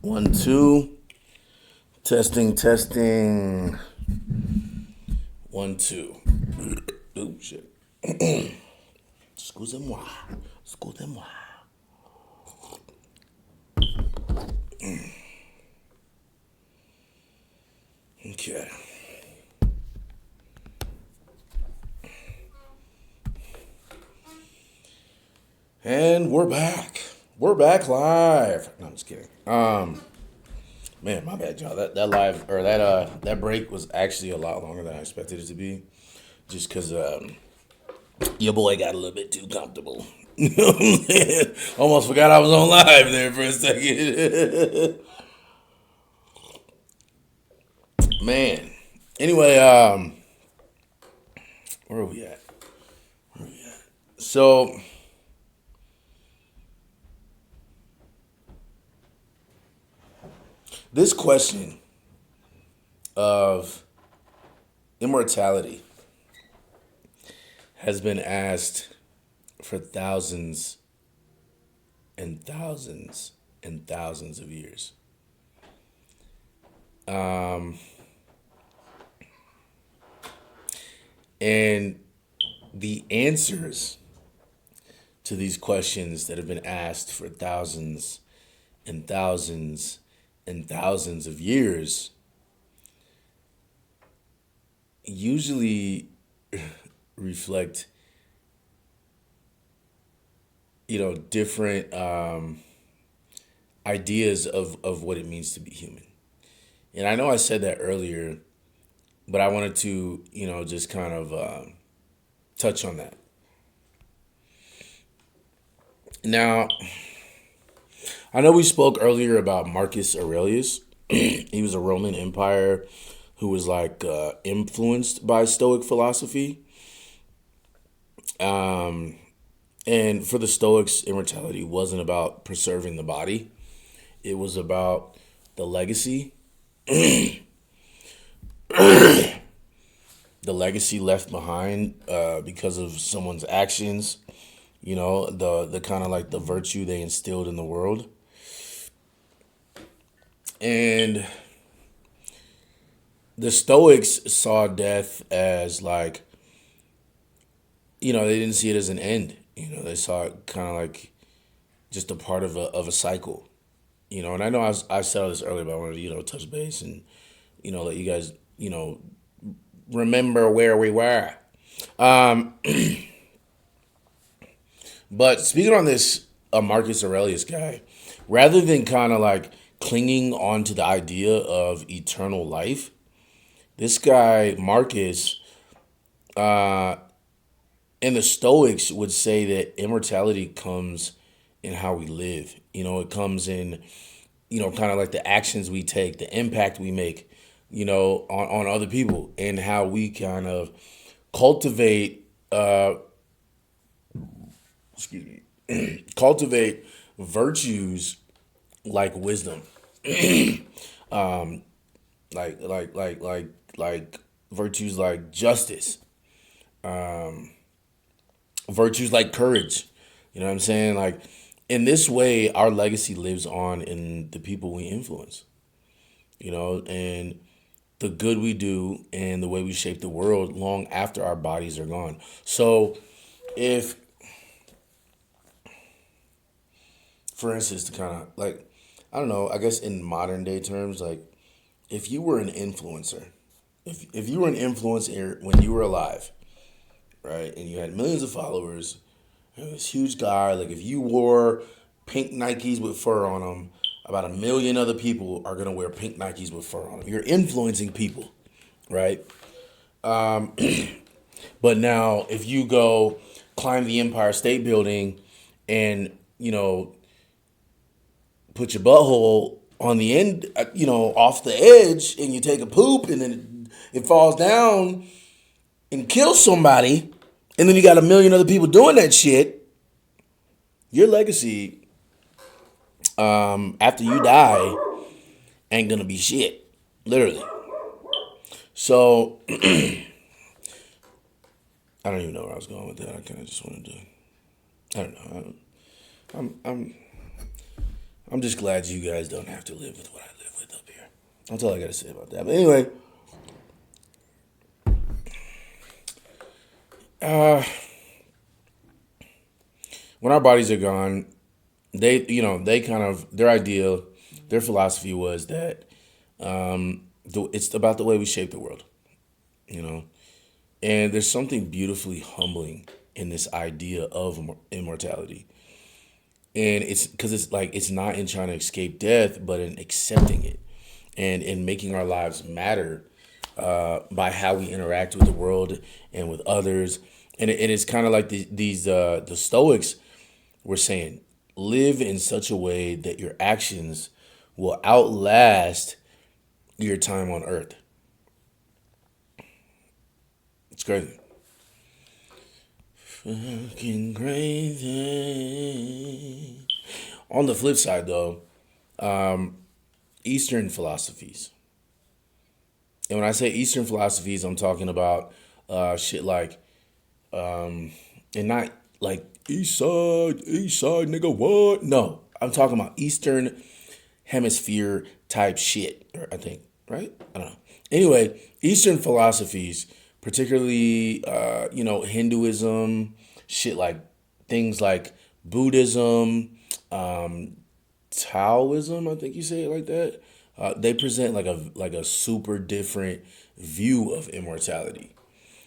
1, 2. Testing, testing. 1, 2. Oh, shit. Excusez-moi. Excusez-moi. Okay. And we're back. We're back live. No, I'm just kidding. Man, my bad, y'all. That live or that break was actually a lot longer than I expected it to be, just because your boy got a little bit too comfortable. You know what I'm saying? Almost forgot I was on live there for a second. Man. Anyway, where are we at? So, this question of immortality has been asked for thousands and thousands and thousands of years. And the answers to these questions that have been asked for thousands and thousands and thousands of years usually reflect, different ideas of what it means to be human. And I know I said that earlier, but I wanted to, just kind of touch on that. Now, I know we spoke earlier about Marcus Aurelius. He was a Roman Empire who was like influenced by Stoic philosophy. And for the Stoics, immortality wasn't about preserving the body. It was about the legacy. The legacy left behind because of someone's actions. The kind of like the virtue they instilled in the world. And the Stoics saw death as like, they didn't see it as an end. They saw it kind of like just a part of a cycle. And I know I said all this earlier, but I wanted to, touch base and, let you guys, remember where we were. But speaking on this Marcus Aurelius guy, rather than kind of like clinging on to the idea of eternal life, this guy, Marcus, and the Stoics would say that immortality comes in how we live. It comes in, kind of like the actions we take, the impact we make, on other people, and how we kind of cultivate, cultivate virtues like wisdom, like virtues like justice, virtues like courage. You know what I'm saying? Like, in this way, our legacy lives on in the people we influence, and the good we do and the way we shape the world long after our bodies are gone. So if, for instance, to kind of like, I don't know, I guess in modern day terms, like if you were an influencer, if you were an influencer when you were alive, right, and you had millions of followers, and this huge guy, like if you wore pink Nikes with fur on them, about 1 million other people are gonna wear pink Nikes with fur on them. You're influencing people, right? But now, if you go climb the Empire State Building and put your butthole on the end, off the edge, and you take a poop, and then it falls down and kills somebody, and then you got 1 million other people doing that shit, your legacy, after you die, ain't gonna be shit, literally. So, I don't even know where I was going with that. I kind of just wanted to, I don't know. I'm I'm just glad you guys don't have to live with what I live with up here. That's all I gotta say about that. But anyway, uh, when our bodies are gone, they kind of their idea, their philosophy was that it's about the way we shape the world. You know, and there's something beautifully humbling in this idea of immortality. And it's because it's like it's not in trying to escape death, but in accepting it and in making our lives matter by how we interact with the world and with others. And it's kind of like the Stoics were saying, live in such a way that your actions will outlast your time on Earth. It's crazy. Fucking crazy. On the flip side, though, Eastern philosophies. And when I say Eastern philosophies, I'm talking about shit like, and not like East Side, nigga, what? No, I'm talking about Eastern Hemisphere type shit, I think, right? I don't know. Anyway, Eastern philosophies, particularly, Hinduism, shit like things like Buddhism, um, Taoism, I think you say it like that. They present like a super different view of immortality.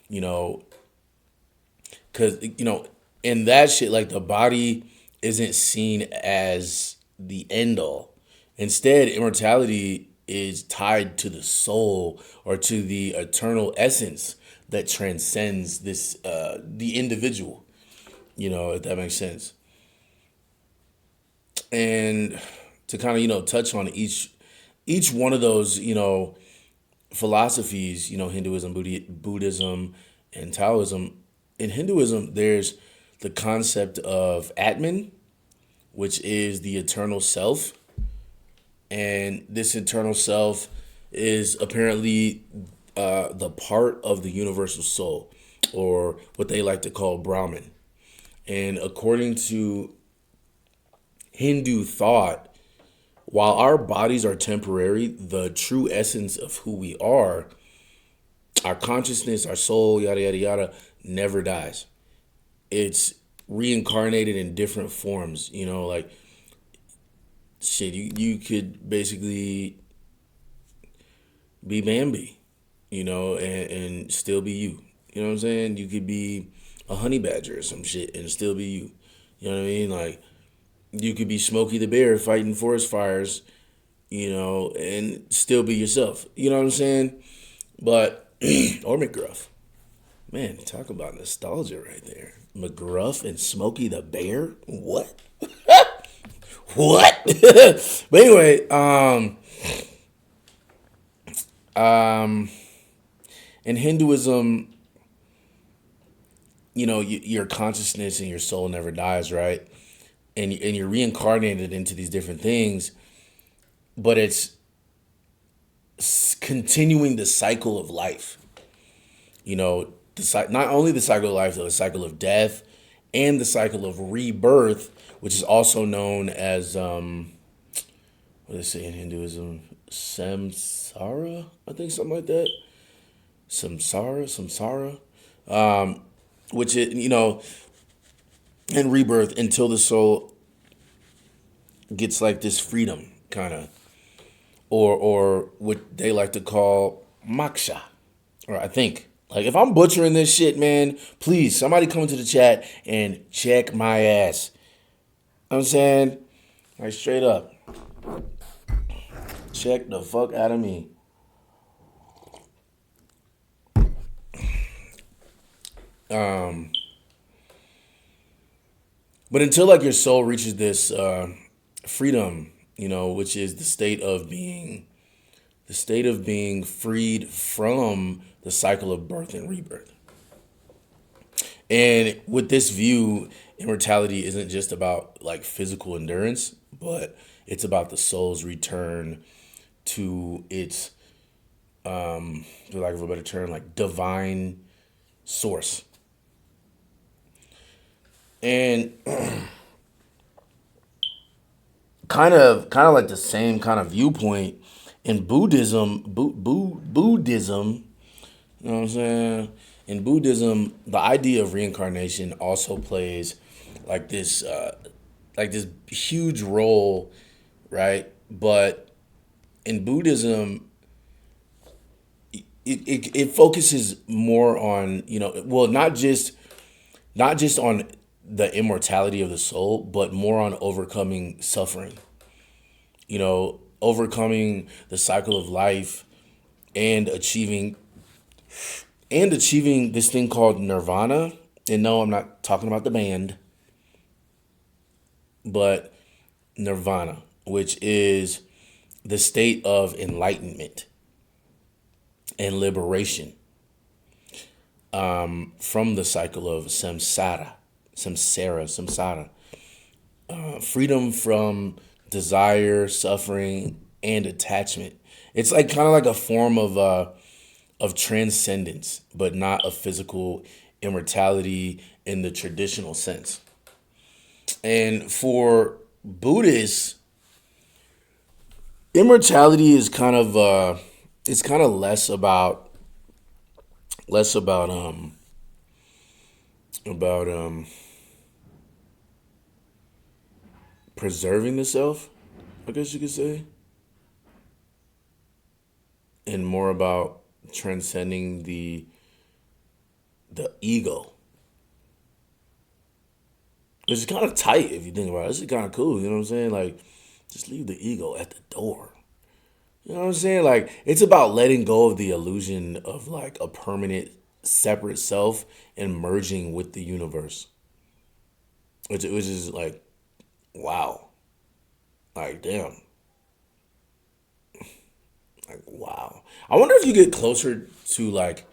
You know, because in that shit, like the body isn't seen as the end all. Instead, immortality is tied to the soul or to the eternal essence that transcends the individual. If that makes sense. And to kind of touch on each one of those philosophies, Hinduism, Buddhism, and Taoism. In Hinduism, there's the concept of Atman, which is the eternal self, and this eternal self is apparently the part of the universal soul, or what they like to call Brahman. And according to Hindu thought, while our bodies are temporary, the true essence of who we are, our consciousness, our soul, yada, yada, yada, never dies. It's reincarnated in different forms, like shit, you could basically be Bambi, and still be you. You know what I'm saying? You could be a honey badger or some shit and still be you. You know what I mean? Like, you could be Smokey the Bear fighting forest fires, and still be yourself. You know what I'm saying? But, or McGruff. Man, talk about nostalgia right there. McGruff and Smokey the Bear? What? What? But anyway, in Hinduism, your consciousness and your soul never dies, right? And you're reincarnated into these different things, but it's continuing the cycle of life. Not only the cycle of life, though, the cycle of death and the cycle of rebirth, which is also known as what do they say in Hinduism? Samsara, I think, something like that. Samsara, which is and rebirth until the soul gets like this freedom, kind of, or what they like to call moksha, or I think. Like, if I'm butchering this shit, man, please, somebody come into the chat and check my ass. You know what I'm saying? Like, straight up. Check the fuck out of me. But until, like, your soul reaches this freedom, which is the state of being freed from the cycle of birth and rebirth. And with this view, immortality isn't just about like physical endurance, but it's about the soul's return to its, for lack of a better term, like divine source. And kind of like the same kind of viewpoint in Buddhism. Buddhism, you know what I'm saying? In Buddhism, the idea of reincarnation also plays like this huge role, right? But in Buddhism, it focuses more on, well, not just on the immortality of the soul, but more on overcoming suffering, overcoming the cycle of life and achieving this thing called nirvana. And no, I'm not talking about the band, but nirvana, which is the state of enlightenment and liberation from the cycle of samsara, freedom from desire, suffering, and attachment. It's like kind of like a form of transcendence, but not a physical immortality in the traditional sense. And for Buddhists, immortality is kind of it's kind of less about preserving the self, I guess you could say, and more about transcending the ego. Which is kind of tight if you think about it. This is kind of cool, you know what I'm saying? Like, just leave the ego at the door. You know what I'm saying? Like, it's about letting go of the illusion of like a permanent separate self and merging with the universe. Which is like, wow. Like, damn. Like, wow. I wonder if you get closer to like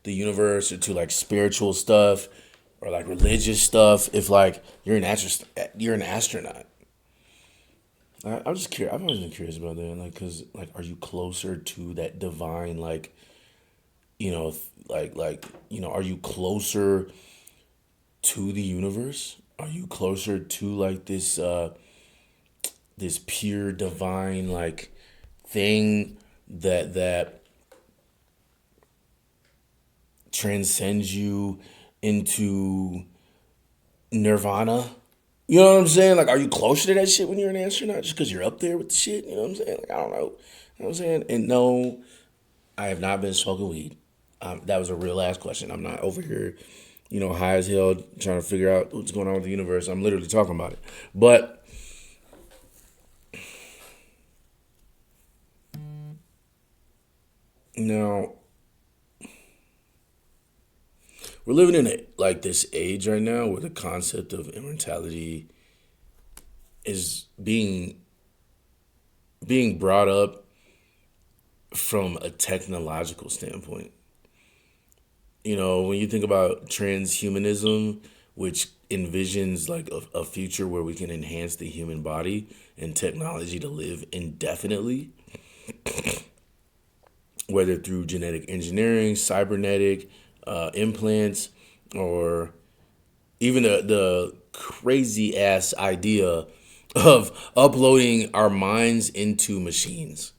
the universe or to like spiritual stuff or like religious stuff if like you're an astronaut. I'm just curious. I've always been curious about that. Like, cause like, are you closer to that divine? Like, are you closer to the universe? Are you closer to like this pure divine like thing that transcends you into nirvana? You know what I'm saying? Like, are you closer to that shit when you're an astronaut just because you're up there with the shit? You know what I'm saying? Like, I don't know. You know what I'm saying? And no, I have not been smoking weed. That was a real ass question. I'm not over here, high as hell trying to figure out what's going on with the universe. I'm literally talking about it. But now, we're living in like this age right now where the concept of immortality is being brought up from a technological standpoint. When you think about transhumanism, which envisions like a future where we can enhance the human body and technology to live indefinitely, whether through genetic engineering, cybernetic implants, or even the crazy ass idea of uploading our minds into machines.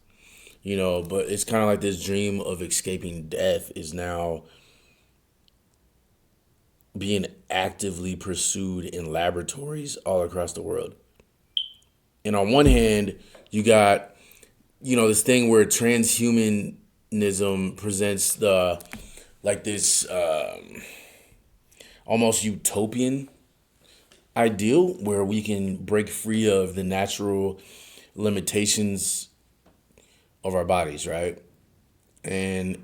But it's kind of like this dream of escaping death is now being actively pursued in laboratories all across the world. And on one hand, you got, this thing where transhumanism presents the like this almost utopian ideal where we can break free of the natural limitations of our bodies, right? And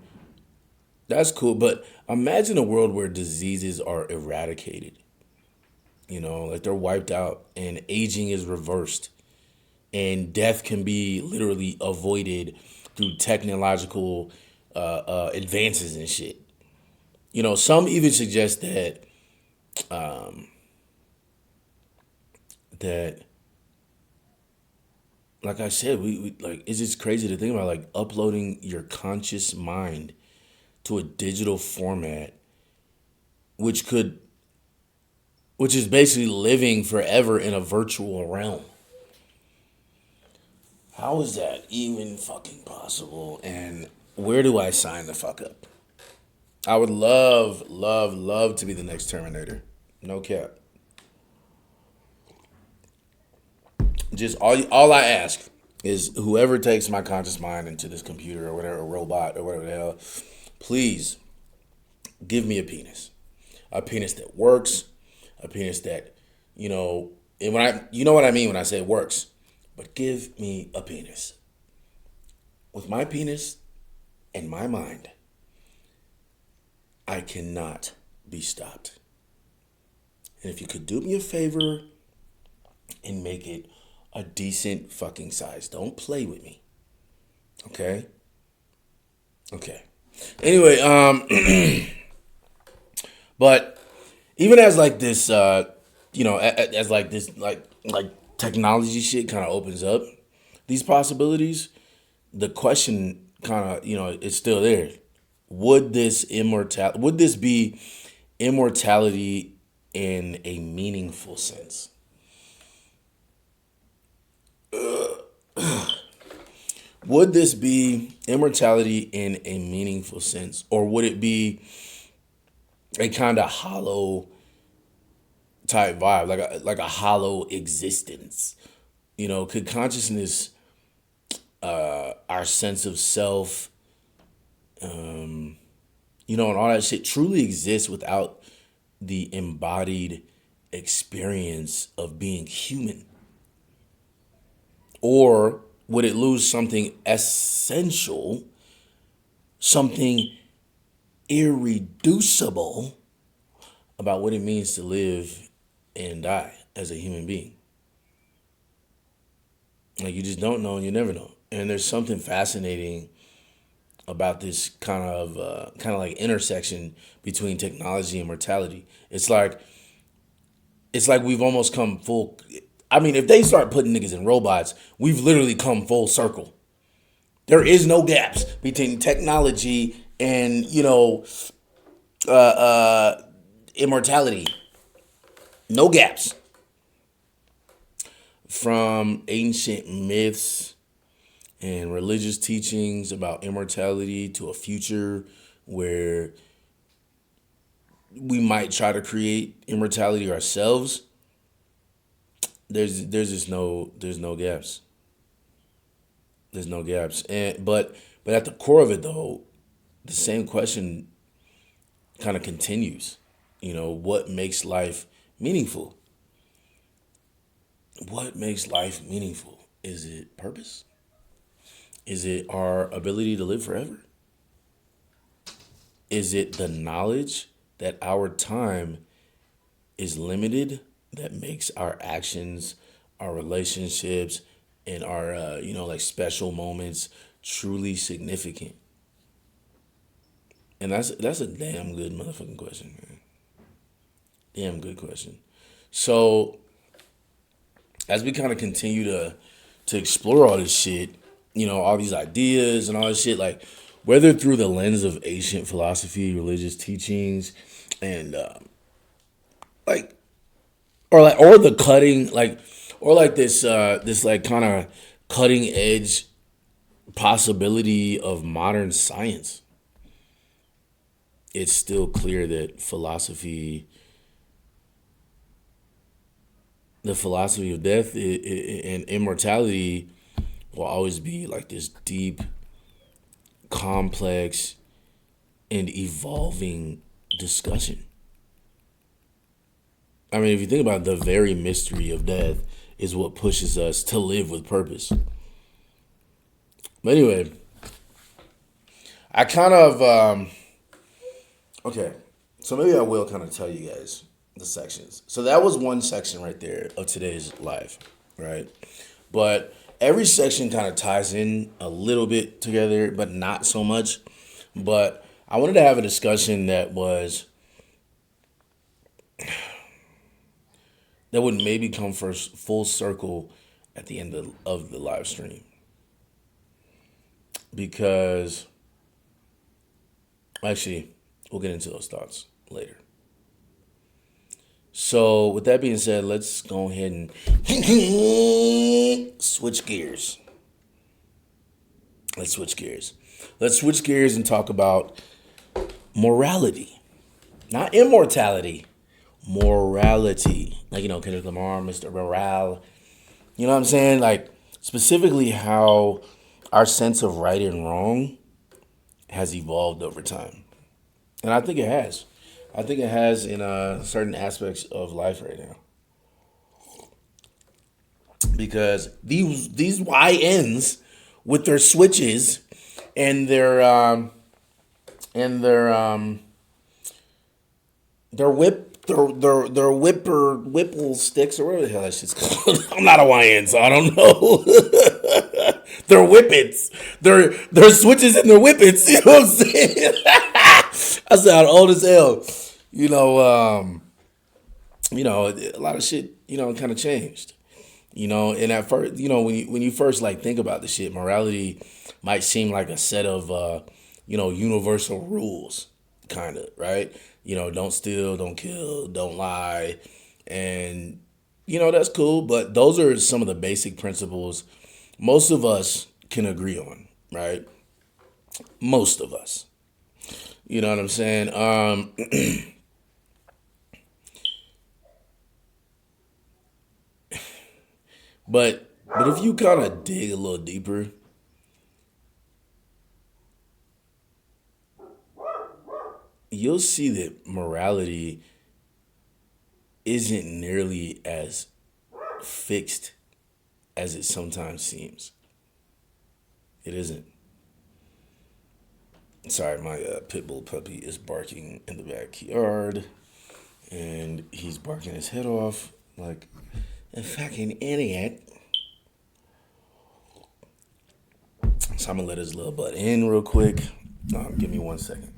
that's cool, but imagine a world where diseases are eradicated, like they're wiped out and aging is reversed and death can be literally avoided through technological advances and shit. Some even suggest that like I said, we like it's just crazy to think about like uploading your conscious mind to a digital format, which could which is basically living forever in a virtual realm. How is that even fucking possible? And where do I sign the fuck up? I would love, love, love to be the next Terminator. No cap. Just all I ask is whoever takes my conscious mind into this computer or whatever, robot or whatever the hell, please give me a penis that works, a penis that, and you know what I mean when I say works, but give me a penis. With my penis and my mind, I cannot be stopped. And if you could do me a favor and make it a decent fucking size, don't play with me. Okay? Okay. Anyway, but even as like this, as like this, like technology shit kind of opens up these possibilities, the question kind of, it's still there. Would this be immortality in a meaningful sense? Would this be immortality in a meaningful sense, or would it be a kind of hollow type vibe, like a hollow existence? Could consciousness, our sense of self, and all that shit truly exist without the embodied experience of being human? Or would it lose something essential, something irreducible about what it means to live and die as a human being? Like, you just don't know and you never know. And there's something fascinating about this kind of like intersection between technology and mortality. It's like we've almost come full. I mean, if they start putting niggas in robots, we've literally come full circle. There is no gaps between technology and immortality. No gaps. From ancient myths and religious teachings about immortality to a future where we might try to create immortality ourselves, there's no gaps. There's no gaps. But at the core of it though, the same question kind of continues. What makes life meaningful? What makes life meaningful? Is it purpose? Is it our ability to live forever? Is it the knowledge that our time is limited that makes our actions, our relationships, and our like special moments truly significant? And that's a damn good motherfucking question, man. Damn good question. So as we kind of continue to explore all this shit, all these ideas and all this shit, like whether through the lens of ancient philosophy, religious teachings, and like or the cutting this like kind of cutting edge possibility of modern science, it's still clear that the philosophy of death and immortality will always be like this deep, complex, and evolving discussion. I mean, if you think about it, the very mystery of death is what pushes us to live with purpose. But anyway, I kind of, okay, so maybe I will kind of tell you guys the sections. So that was one section right there of today's live, right? But every section kind of ties in a little bit together, but not so much. But I wanted to have a discussion that would maybe come first full circle at the end of the live stream. Because, actually, we'll get into those thoughts later. So, with that being said, let's go ahead and switch gears. Let's switch gears. Let's switch gears and talk about morality, not immortality. Morality, like Kendrick Lamar, Mr. Morale. You know what I'm saying? Like specifically how our sense of right and wrong has evolved over time, and I think it has. I think it has in certain aspects of life right now because these YNs with their switches and and their their whipple sticks or whatever the hell that shit's called. I'm not a YN, so I don't know. Their whippets, their switches and their whippets. You know what I'm saying? I sound old as hell. You know, a lot of shit. Kind of changed. And at first, when you first like think about the shit, morality might seem like a set of universal rules, kind of, right? Don't steal, don't kill, don't lie, and that's cool. But those are some of the basic principles most of us can agree on, right? Most of us. You know what I'm saying? But if you kind of dig a little deeper, you'll see that morality isn't nearly as fixed as it sometimes seems. It isn't. Sorry, my pit bull puppy is barking in the backyard, and he's barking his head off like a fucking idiot. So I'm gonna let his little butt in real quick. Give me 1 second.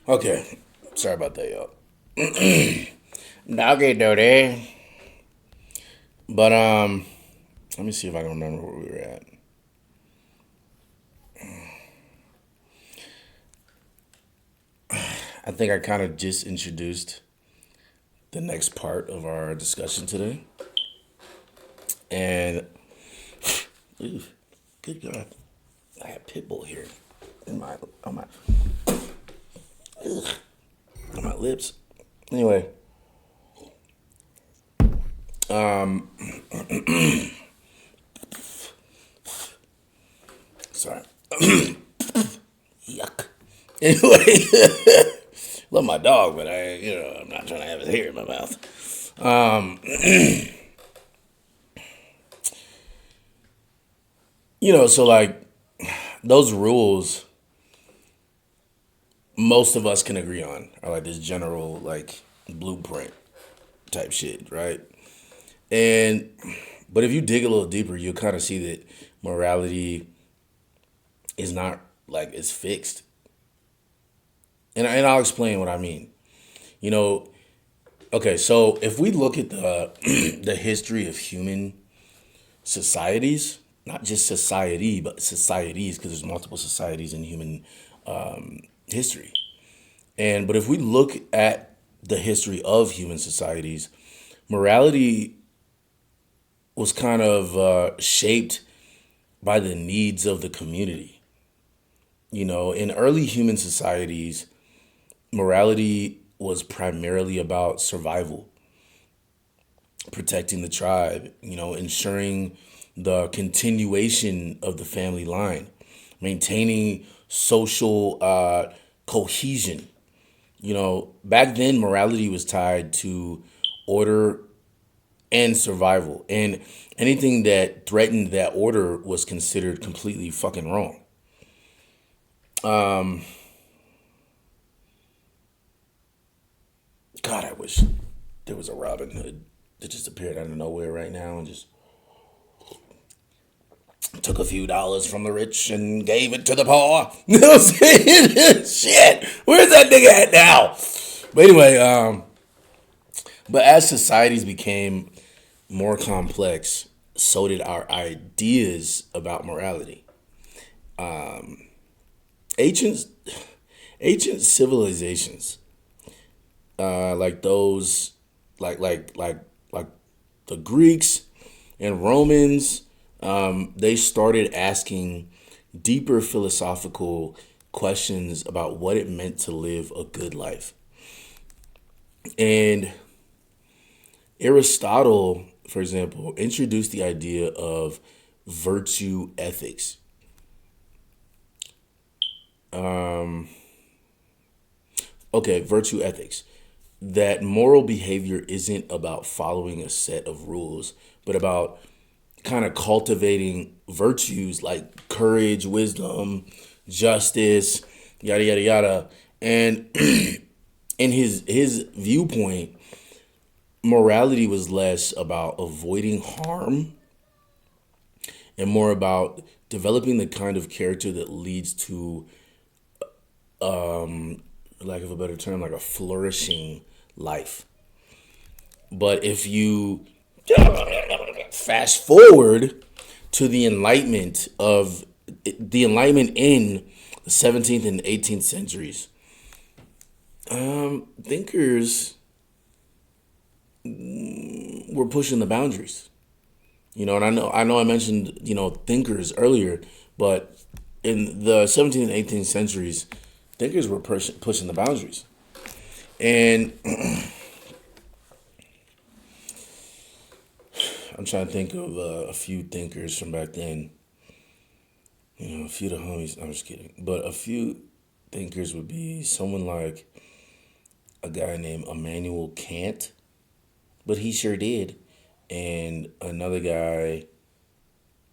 Okay, sorry about that, y'all. Okay, dirty. But let me see if I can remember where we were at. I think I kind of just introduced the next part of our discussion today, and ooh, good God, I have Pitbull here in on my lips. Anyway, Um, sorry. Yuck. Anyway, love my dog, but I'm not trying to have his hair in my mouth. So like those rules, most of us can agree on, are like this general like blueprint type shit, right? And but if you dig a little deeper, you'll kind of see that morality is not like it's fixed. And I'll explain what I mean. You know, okay, so if we look at the the history of human societies, not just society, but societies, because there's multiple societies in human history. But if we look at the history of human societies, morality was kind of shaped by the needs of the community. In early human societies, morality was primarily about survival, protecting the tribe, ensuring the continuation of the family line, maintaining social cohesion. Back then, morality was tied to order and survival, and anything that threatened that order was considered completely fucking wrong. God, I wish there was a Robin Hood that just appeared out of nowhere right now and just took a few dollars from the rich and gave it to the poor. You know what I'm saying? Shit, where's that nigga at now? But anyway, but as societies became more complex, so did our ideas about morality. Ancient ancient civilizations, like those, like the Greeks and Romans, they started asking deeper philosophical questions about what it meant to live a good life. And Aristotle, for example, introduced the idea of virtue ethics. Okay, virtue ethics. That moral behavior isn't about following a set of rules, but about kind of cultivating virtues like courage, wisdom, justice, yada yada yada. And in his viewpoint, morality was less about avoiding harm and more about developing the kind of character that leads to, lack of a better term, like a flourishing life. But if you fast forward to the Enlightenment in the 17th and 18th centuries, thinkers were pushing the boundaries. And I know I mentioned thinkers earlier, but in the 17th and 18th centuries, thinkers were pushing the boundaries, and I'm trying to think of a few thinkers from back then. A few of the homies. I'm just kidding, but a few thinkers would be someone like a guy named Immanuel Kant, but he sure did, and another guy,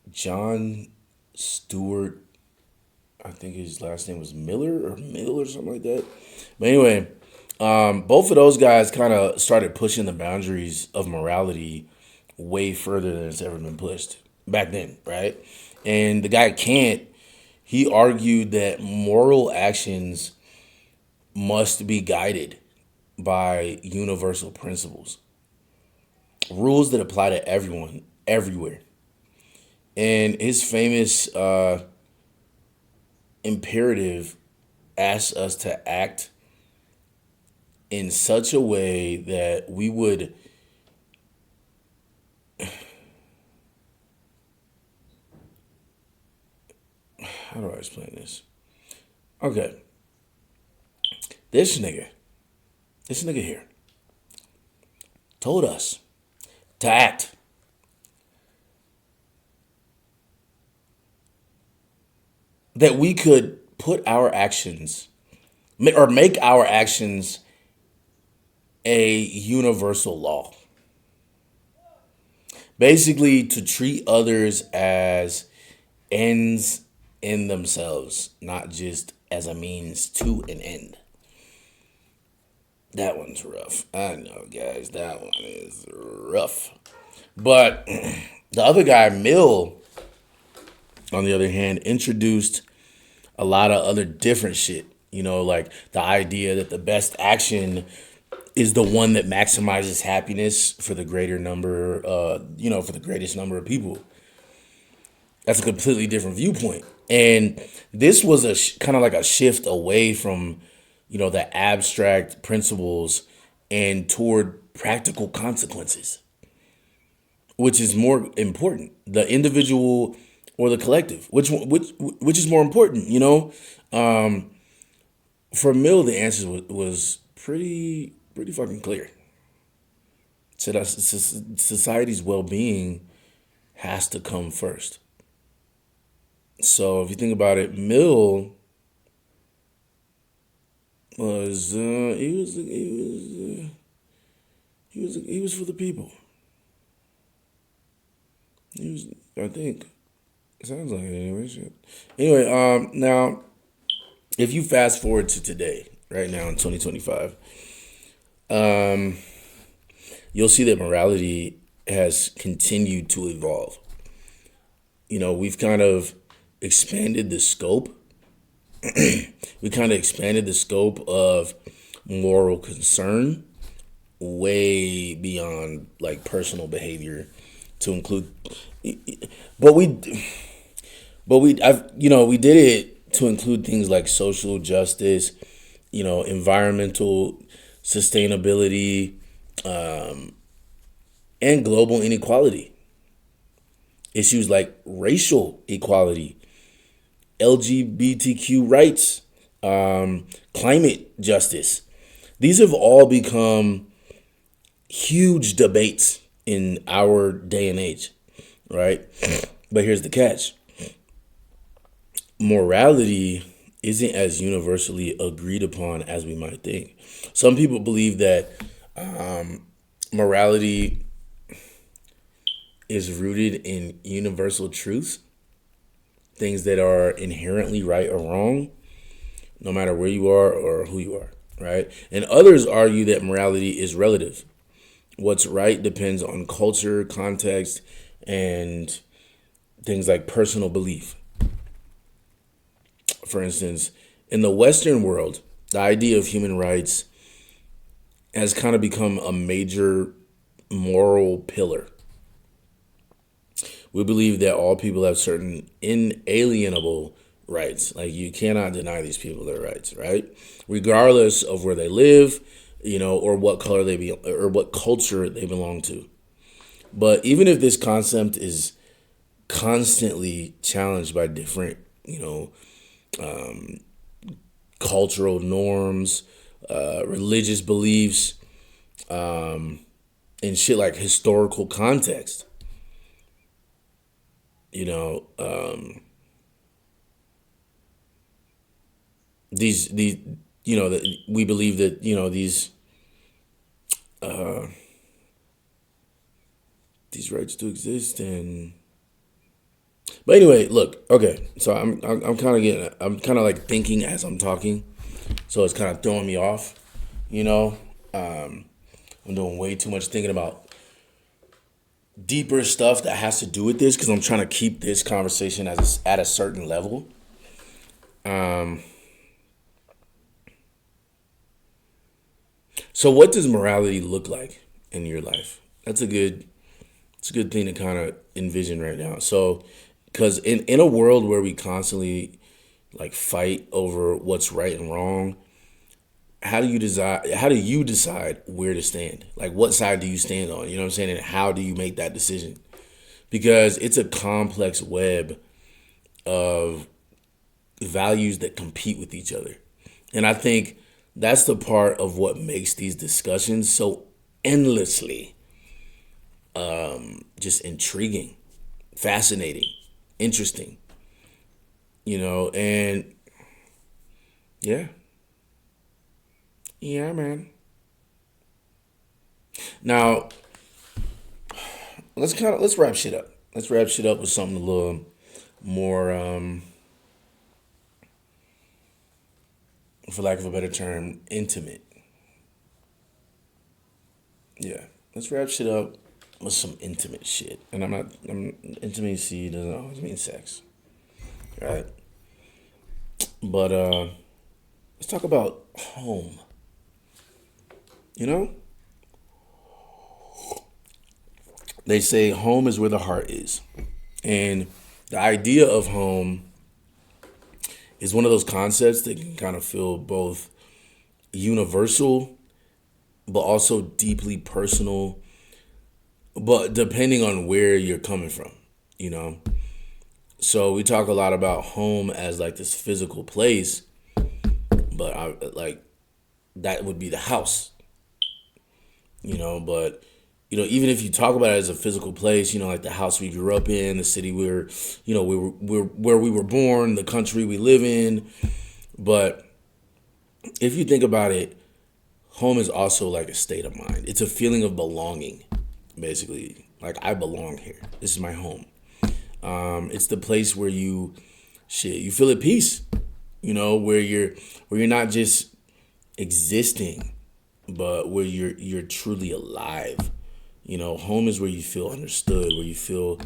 John Stewart. I think his last name was Miller or Mill or something like that. But anyway, both of those guys kind of started pushing the boundaries of morality way further than it's ever been pushed back then, right? And the guy Kant, he argued that moral actions must be guided by universal principles, rules that apply to everyone, everywhere. And his famous imperative asks us to act in such a way that we would how do I explain this? Okay. This nigga here told us to act. That we could put our actions or make our actions a universal law. Basically, to treat others as ends in themselves, not just as a means to an end. That one's rough. I know, guys, that one is rough. But the other guy, Mill, on the other hand, introduced a lot of other different shit. You know, like the idea that the best action is the one that maximizes happiness for the greater number, for the greatest number of people. That's a completely different viewpoint. And this was a kind of like a shift away from, the abstract principles and toward practical consequences, which is more important, the individual or the collective, which is more important, For Mill, the answer was pretty fucking clear. Said that society's well-being has to come first. So if you think about it, Mill was he was for the people. He was, I think, it sounds like it anyway. Shit. Anyway, now if you fast forward to today, right now in 2025, you'll see that morality has continued to evolve. We've kind of expanded the scope. We kind of expanded the scope of moral concern way beyond like personal behavior to include, we did it to include things like social justice, environmental sustainability, and global inequality. Issues like racial equality, LGBTQ rights, climate justice. These have all become huge debates in our day and age, right? But here's the catch. Morality isn't as universally agreed upon as we might think. Some people believe that morality is rooted in universal truths, things that are inherently right or wrong, no matter where you are or who you are, right? And others argue that morality is relative. What's right depends on culture, context, and things like personal belief. For instance, in the Western world, the idea of human rights has kind of become a major moral pillar. We believe that all people have certain inalienable rights. Like you cannot deny these people their rights, right? Regardless of where they live, or what color they be or what culture they belong to. But even if this concept is constantly challenged by different, cultural norms, religious beliefs, and shit like historical context. That we believe that these rights do exist, but anyway, look, okay, so I'm kind of like thinking as I'm talking, so it's kind of throwing me off, I'm doing way too much thinking about deeper stuff that has to do with this because I'm trying to keep this conversation at a certain level. So what does morality look like in your life? It's a good thing to kind of envision right now. So, because in a world where we constantly like fight over what's right and wrong, how do you decide where to stand? Like, what side do you stand on? You know what I'm saying? And how do you make that decision? Because it's a complex web of values that compete with each other. And I think that's the part of what makes these discussions so endlessly just intriguing, fascinating, interesting, and yeah, yeah, man. Now let's wrap shit up. Let's wrap shit up with something a little more, for lack of a better term, intimate. Yeah, let's wrap shit up with some intimate shit. And intimacy doesn't always mean sex, right? But let's talk about home. You know, they say home is where the heart is, and the idea of home is one of those concepts that can kind of feel both universal but also deeply personal, but depending on where you're coming from, you know. So we talk a lot about home as like this physical place, but I like that would be the house, but even if you talk about it as a physical place, like the house we grew up in, the city we're where we were born, the country we live in. But if you think about it, home is also like a state of mind. It's a feeling of belonging, basically. Like, I belong here. This is my home. It's the place where you feel at peace. Where you're not just existing, but where you're truly alive. Home is where you feel understood, where you feel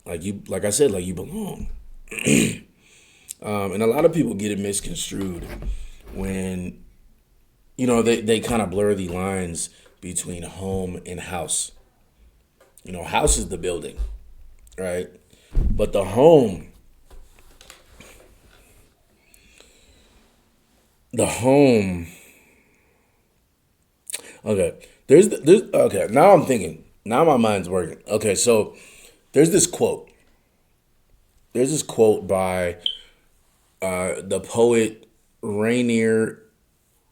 like I said, like you belong. And a lot of people get it misconstrued when they kind of blur the lines between home and house. House is the building, right? But the home. Okay, there's okay. Now I'm thinking. Now my mind's working. Okay, so there's this quote. There's this quote by the poet Rainier.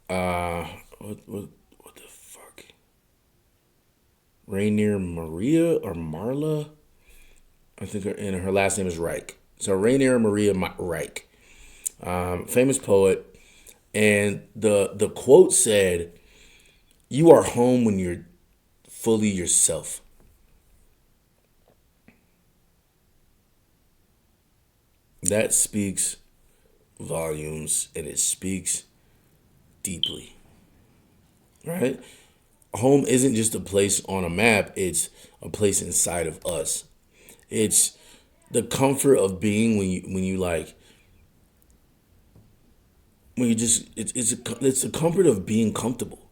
What the fuck? Rainier Maria or Marla? I think and her last name is Reich. So Rainier Maria Reich, famous poet, and the quote said, "You are home when you're fully yourself." That speaks volumes, and it speaks deeply, right? Home isn't just a place on a map, it's a place inside of us. It's the comfort of being when you like when you just it's the comfort of being comfortable,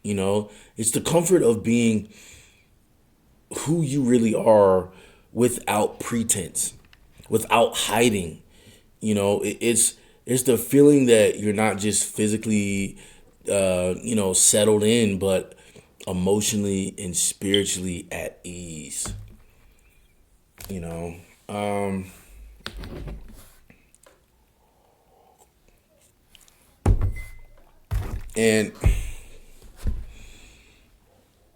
It's the comfort of being who you really are without pretense, without hiding. It's the feeling that you're not just physically settled in, but emotionally and spiritually at ease. You know, um, and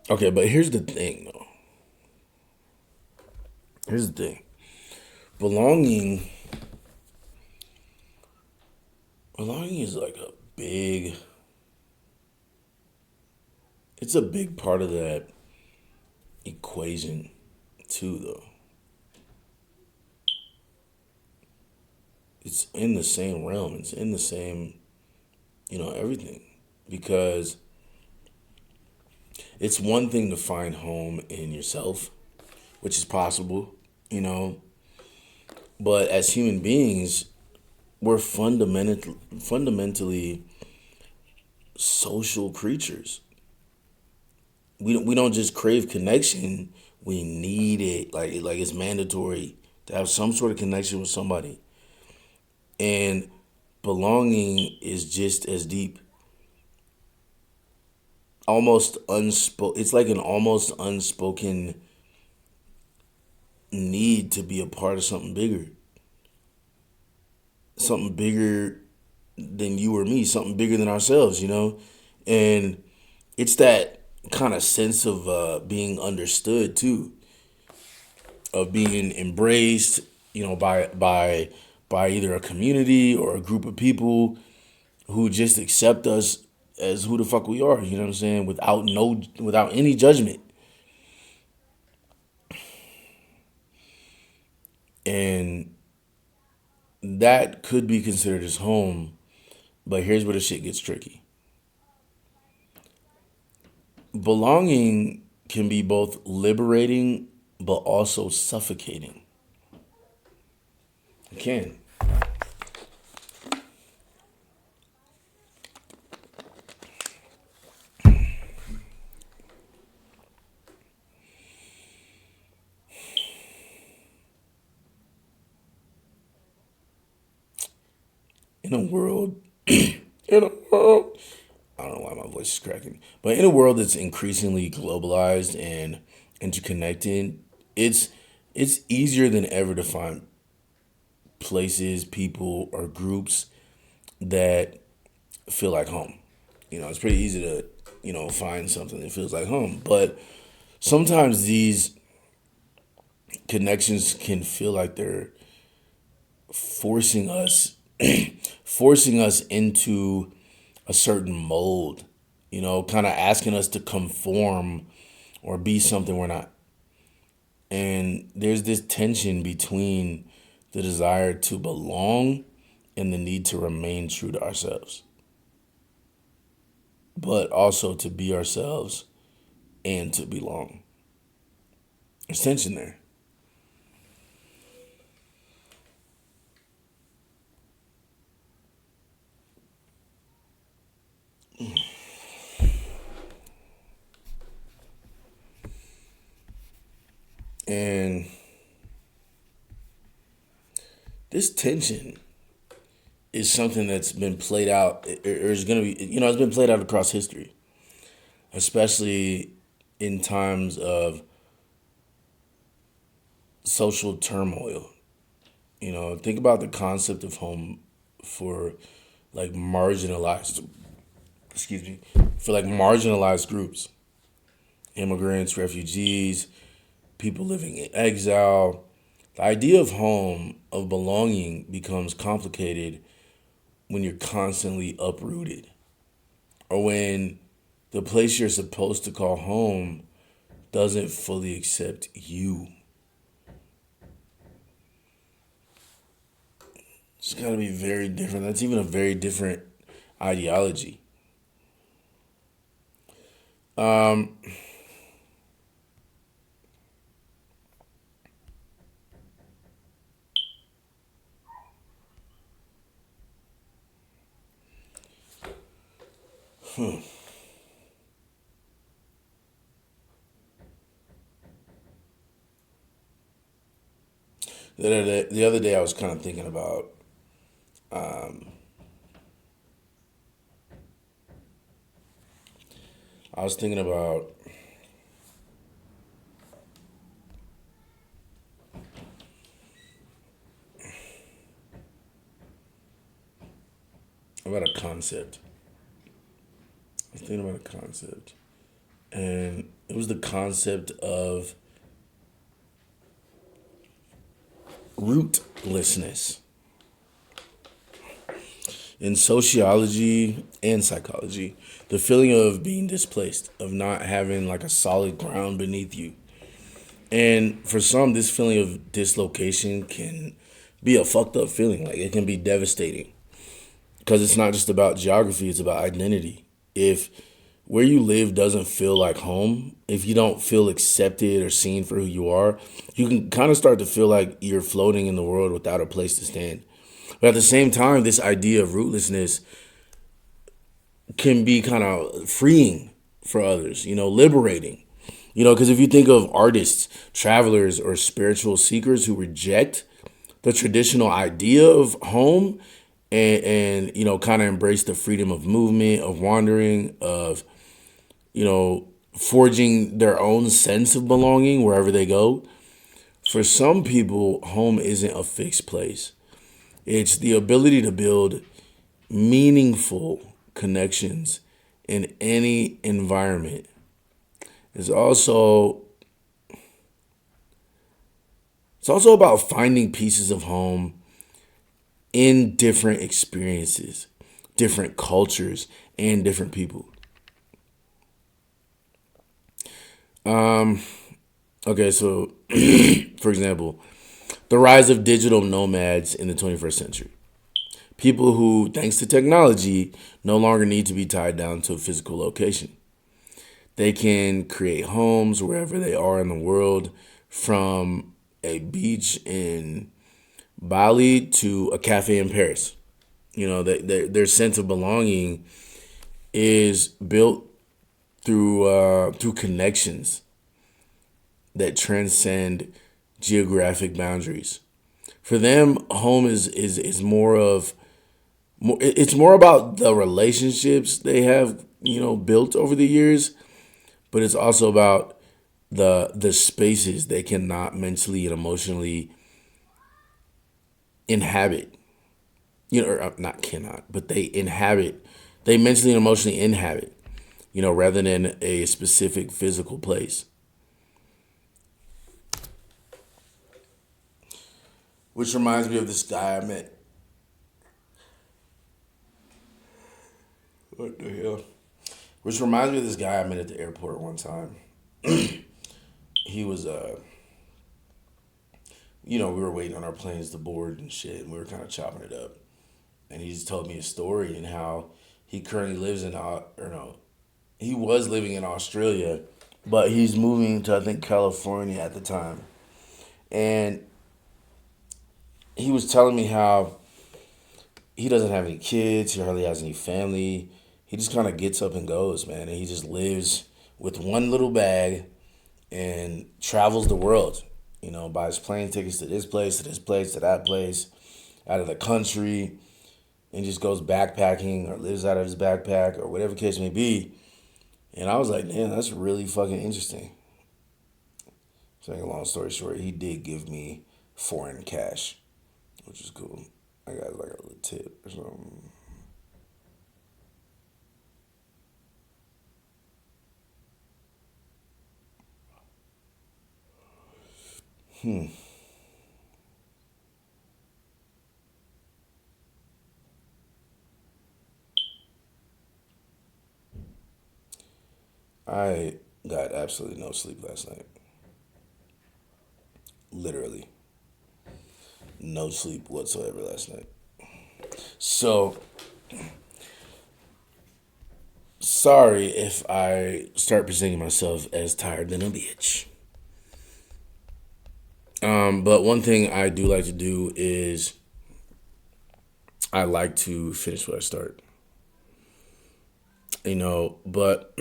okay, but here's the thing, though. Here's the thing. Belonging, belonging is like a big. It's a big part of that equation, too, though. It's in the same realm. It's in the same, everything, because it's one thing to find home in yourself, which is possible, you know. But as human beings, we're fundamentally social creatures. We don't just crave connection. We need it. Like it's mandatory to have some sort of connection with somebody. And belonging is just as deep. Almost unspoken. It's like an almost unspoken need to be a part of something bigger than you or me, something bigger than ourselves, And it's that kind of sense of being understood too, of being embraced, by either a community or a group of people who just accept us as who the fuck we are. You know what I'm saying? Without any judgment. And that could be considered as home, but here's where the shit gets tricky. Belonging can be both liberating but also suffocating. It can. In a world, in a world, I don't know why my voice is cracking, but in a world that's increasingly globalized and interconnected, it's it's easier than ever to find places, people, or groups that feel like home. It's pretty easy to, find something that feels like home. But sometimes these connections can feel like they're forcing us forcing us into a certain mold, kind of asking us to conform or be something we're not. And there's this tension between the desire to belong and the need to remain true to ourselves, but also to be ourselves and to belong. There's tension there. And this tension is something that's been played out, or is going to be, it's been played out across history, especially in times of social turmoil. Think about the concept of home for like marginalized, excuse me, for like marginalized groups, immigrants, refugees, people living in exile. The idea of home, of belonging, becomes complicated when you're constantly uprooted, or when the place you're supposed to call home doesn't fully accept you. It's got to be very different. That's even a very different ideology. Um, the other day, I was kind of thinking about I was thinking about a concept. I was thinking about a concept, and it was the concept of rootlessness. In sociology and psychology, the feeling of being displaced, of not having like a solid ground beneath you. And for some, this feeling of dislocation can be a fucked up feeling. Like it can be devastating because it's not just about geography, it's about identity. If where you live doesn't feel like home, if you don't feel accepted or seen for who you are, you can kind of start to feel like you're floating in the world without a place to stand. But at the same time, this idea of rootlessness can be kind of freeing for others, liberating. Because if you think of artists, travelers, or spiritual seekers who reject the traditional idea of home and kind of embrace the freedom of movement, of wandering, of, forging their own sense of belonging wherever they go, for some people, home isn't a fixed place. It's the ability to build meaningful connections in any environment, It's also it's also about finding pieces of home in different experiences, different cultures, and different people. Okay, so for example, the rise of digital nomads in the 21st century. People who, thanks to technology, no longer need to be tied down to a physical location. They can create homes wherever they are in the world, from a beach in Bali to a cafe in Paris. Their sense of belonging is built through connections that transcend geographic boundaries. For them, home is more of it's more about the relationships they have built over the years, but it's also about the spaces they cannot mentally and emotionally inhabit. Or not cannot, but they inhabit. They mentally and emotionally inhabit. Rather than a specific physical place. Which reminds me of this guy I met. What the hell? Which reminds me of this guy I met at the airport one time. He was we were waiting on our planes to board and shit, and we were kind of chopping it up. And he just told me a story and how he currently lives in, or no, he was living in Australia, but he's moving to, I think, California at the time. And he was telling me how he doesn't have any kids, he hardly has any family. He just kind of gets up and goes, man. And he just lives with one little bag and travels the world. Buys plane tickets to this place, to this place, to that place, out of the country, and just goes backpacking or lives out of his backpack or whatever case may be. And I was like, man, that's really fucking interesting. So, make a long story short, he did give me foreign cash, which is cool. I got like a little tip or something. I got absolutely no sleep last night. Literally, no sleep whatsoever last night. So, sorry if I start presenting myself as tired than a bitch. But one thing I do like to do is I like to finish what I start. But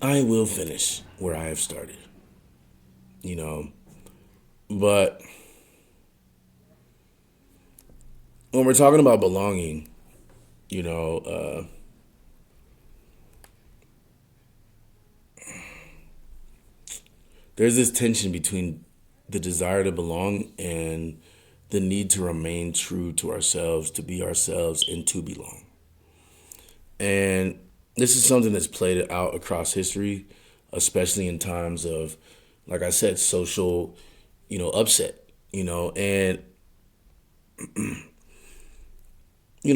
I will finish where I have started. You know, but when we're talking about belonging, you know, uh, there's this tension between the desire to belong and the need to remain true to ourselves, to be ourselves, and to belong. And this is something that's played out across history, especially in times of, like I said, social, upset. And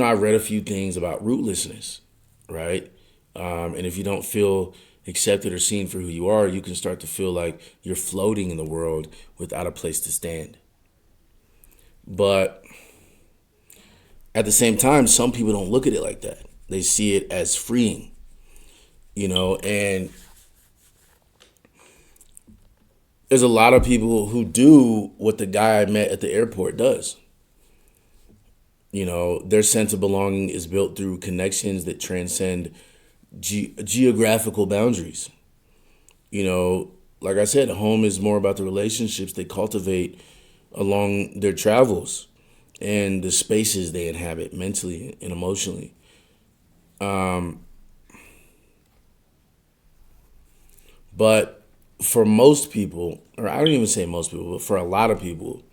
I read a few things about rootlessness, right? And if you don't feel accepted or seen for who you are, you can start to feel like you're floating in the world without a place to stand. But at the same time, some people don't look at it like that. They see it as freeing, and there's a lot of people who do what the guy I met at the airport does. Their sense of belonging is built through connections that transcend geographical boundaries. Like I said, home is more about the relationships they cultivate along their travels and the spaces they inhabit mentally and emotionally. But for most people, or I don't even say most people, but for a lot of people,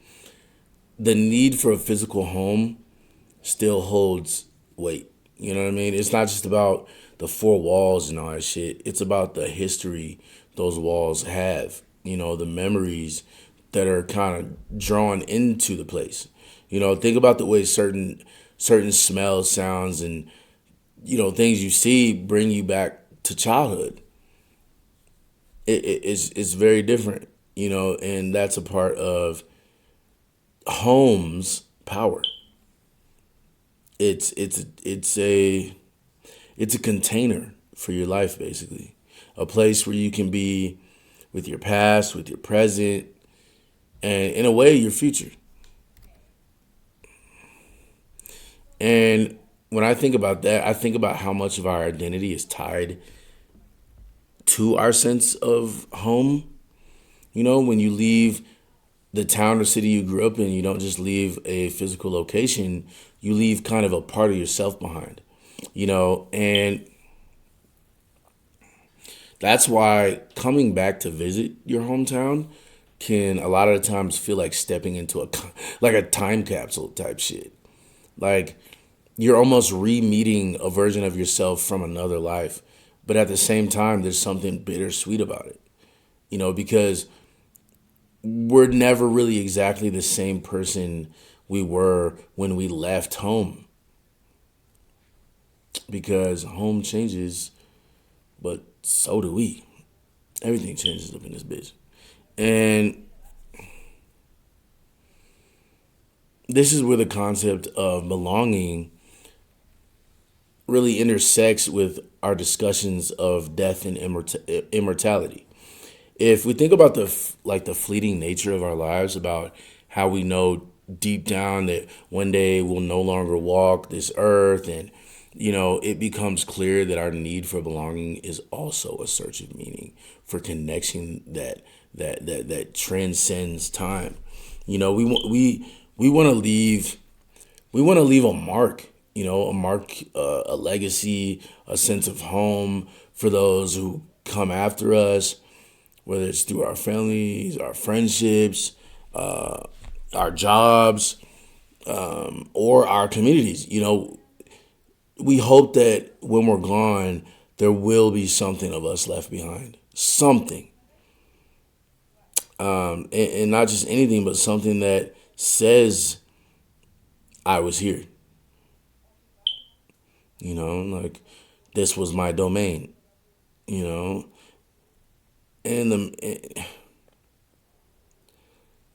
the need for a physical home still holds weight. You know what I mean? It's not just about the four walls and all that shit. It's about the history those walls have. The memories that are kind of drawn into the place. Think about the way certain smells, sounds, and things you see bring you back to childhood. It's very different. And that's a part of home's power. It's a container for your life, basically, a place where you can be with your past, with your present, and in a way your future. And when I think about that, I think about how much of our identity is tied to our sense of home. When you leave the town or city you grew up in, you don't just leave a physical location, you leave kind of a part of yourself behind. And that's why coming back to visit your hometown can a lot of the times feel like stepping into like a time capsule type shit. Like you're almost re-meeting a version of yourself from another life, but at the same time there's something bittersweet about it. Because we're never really exactly the same person we were when we left home. Because home changes, but so do we. Everything changes up in this bitch. And this is where the concept of belonging really intersects with our discussions of death and immortality. If we think about the fleeting nature of our lives, about how we know deep down that one day we'll no longer walk this earth, and it becomes clear that our need for belonging is also a search of meaning, for connection that transcends time. We want to leave a mark, a mark, a legacy, a sense of home for those who come after us, whether it's through our families, our friendships, our jobs, or our communities. We hope that when we're gone, there will be something of us left behind. Something. And not just anything, but something that says, I was here. Like this was my domain. And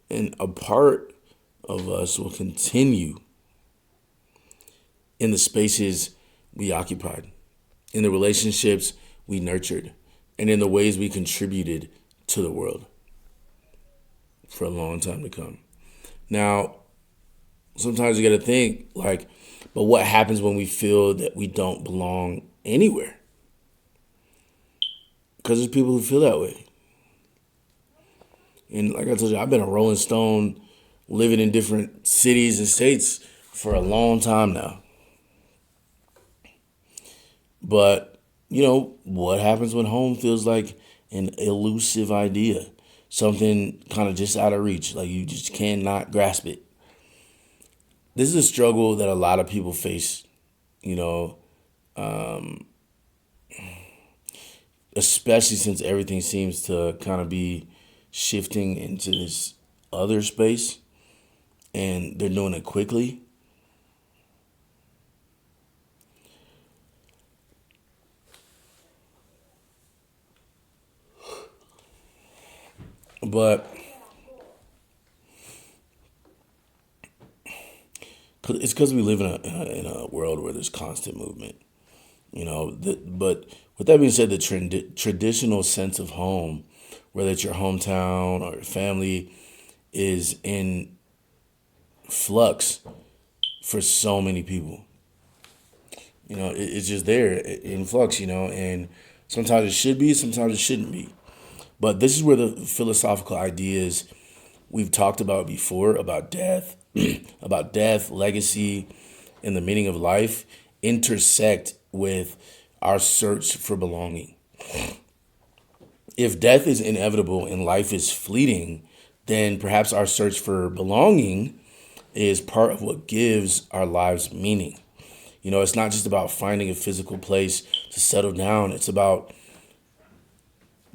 and a part of us will continue in the spaces we occupied, in the relationships we nurtured, and in the ways we contributed to the world for a long time to come. Now, sometimes you got to think like, but what happens when we feel that we don't belong anywhere? Because there's people who feel that way. And like I told you, I've been a Rolling Stone living in different cities and states for a long time now. But, what happens when home feels like an elusive idea? Something kind of just out of reach, like you just cannot grasp it. This is a struggle that a lot of people face, especially since everything seems to kind of be shifting into this other space and they're doing it quickly. But it's because we live in a world where there's constant movement, but with that being said, the traditional sense of home, whether it's your hometown or your family, is in flux for so many people. It's just there in flux, and sometimes it should be, sometimes it shouldn't be. But this is where the philosophical ideas we've talked about before about death, about death, legacy, and the meaning of life intersect with our search for belonging. If death is inevitable and life is fleeting, then perhaps our search for belonging is part of what gives our lives meaning. It's not just about finding a physical place to settle down. It's about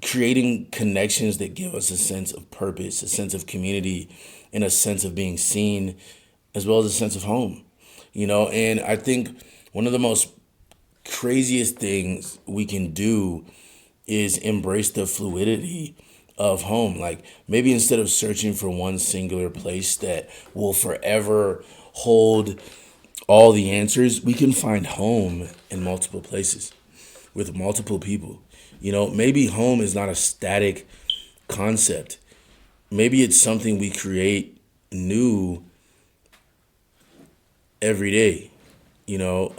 creating connections that give us a sense of purpose, a sense of community, and a sense of being seen, as well as a sense of home. And I think one of the most craziest things we can do is embrace the fluidity of home. Like maybe instead of searching for one singular place that will forever hold all the answers, we can find home in multiple places with multiple people. Maybe home is not a static concept. Maybe it's something we create new every day, you know,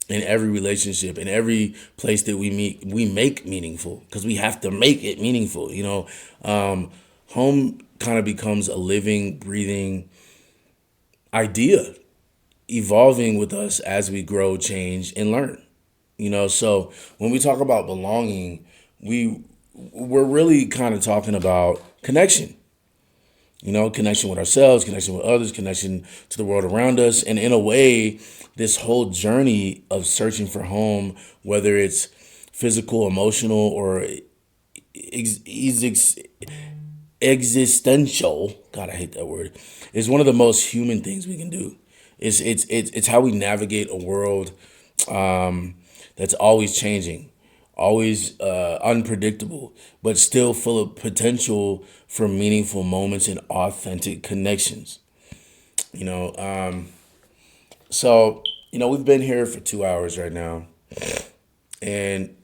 in every relationship, in every place that we meet, we make meaningful because we have to make it meaningful. Home kind of becomes a living, breathing idea, evolving with us as we grow, change, and learn. So when we talk about belonging, we're really kind of talking about connection. Connection with ourselves, connection with others, connection to the world around us. And in a way, this whole journey of searching for home, whether it's physical, emotional, or existential, God, I hate that word, is one of the most human things we can do. It's how we navigate a world that's always changing, always unpredictable, but still full of potential for meaningful moments and authentic connections. You know, um, we've been here for 2 hours right now, and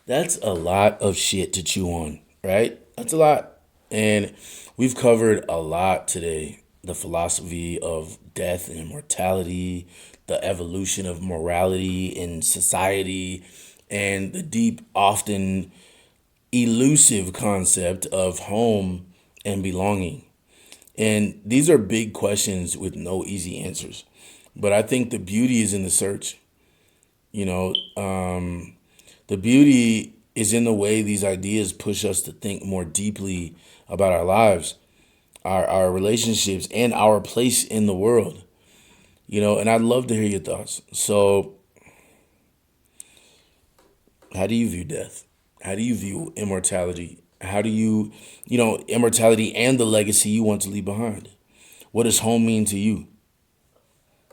that's a lot of shit to chew on, right? That's a lot. And we've covered a lot today. The philosophy of death and immortality, the evolution of morality in society, and the deep, often elusive concept of home and belonging. And these are big questions with no easy answers. But I think the beauty is in the search. You know, the beauty is in the way these ideas push us to think more deeply about our lives, our relationships, and our place in the world. And I'd love to hear your thoughts. So, how do you view death? How do you view immortality? How do immortality and the legacy you want to leave behind? What does home mean to you?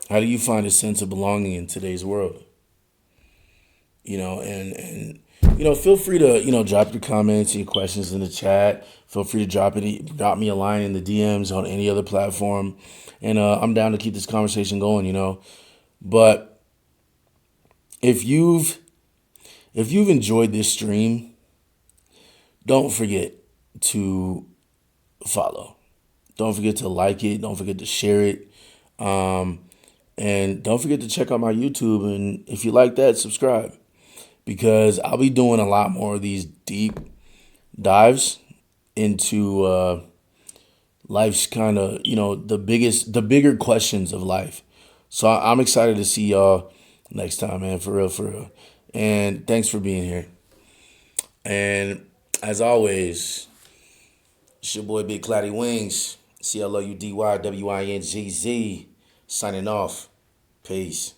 How do you find a sense of belonging in today's world? Feel free to, drop your comments and your questions in the chat. Feel free to drop me a line in the DMs on any other platform. And I'm down to keep this conversation going. But if you've enjoyed this stream, don't forget to follow. Don't forget to like it. Don't forget to share it. And don't forget to check out my YouTube. And if you like that, subscribe. Because I'll be doing a lot more of these deep dives into life's kind of, the bigger questions of life. So I'm excited to see y'all next time, man. For real, for real. And thanks for being here. And as always, it's your boy Big Cloudy Wingz, CLOUDYWINGZ, signing off. Peace.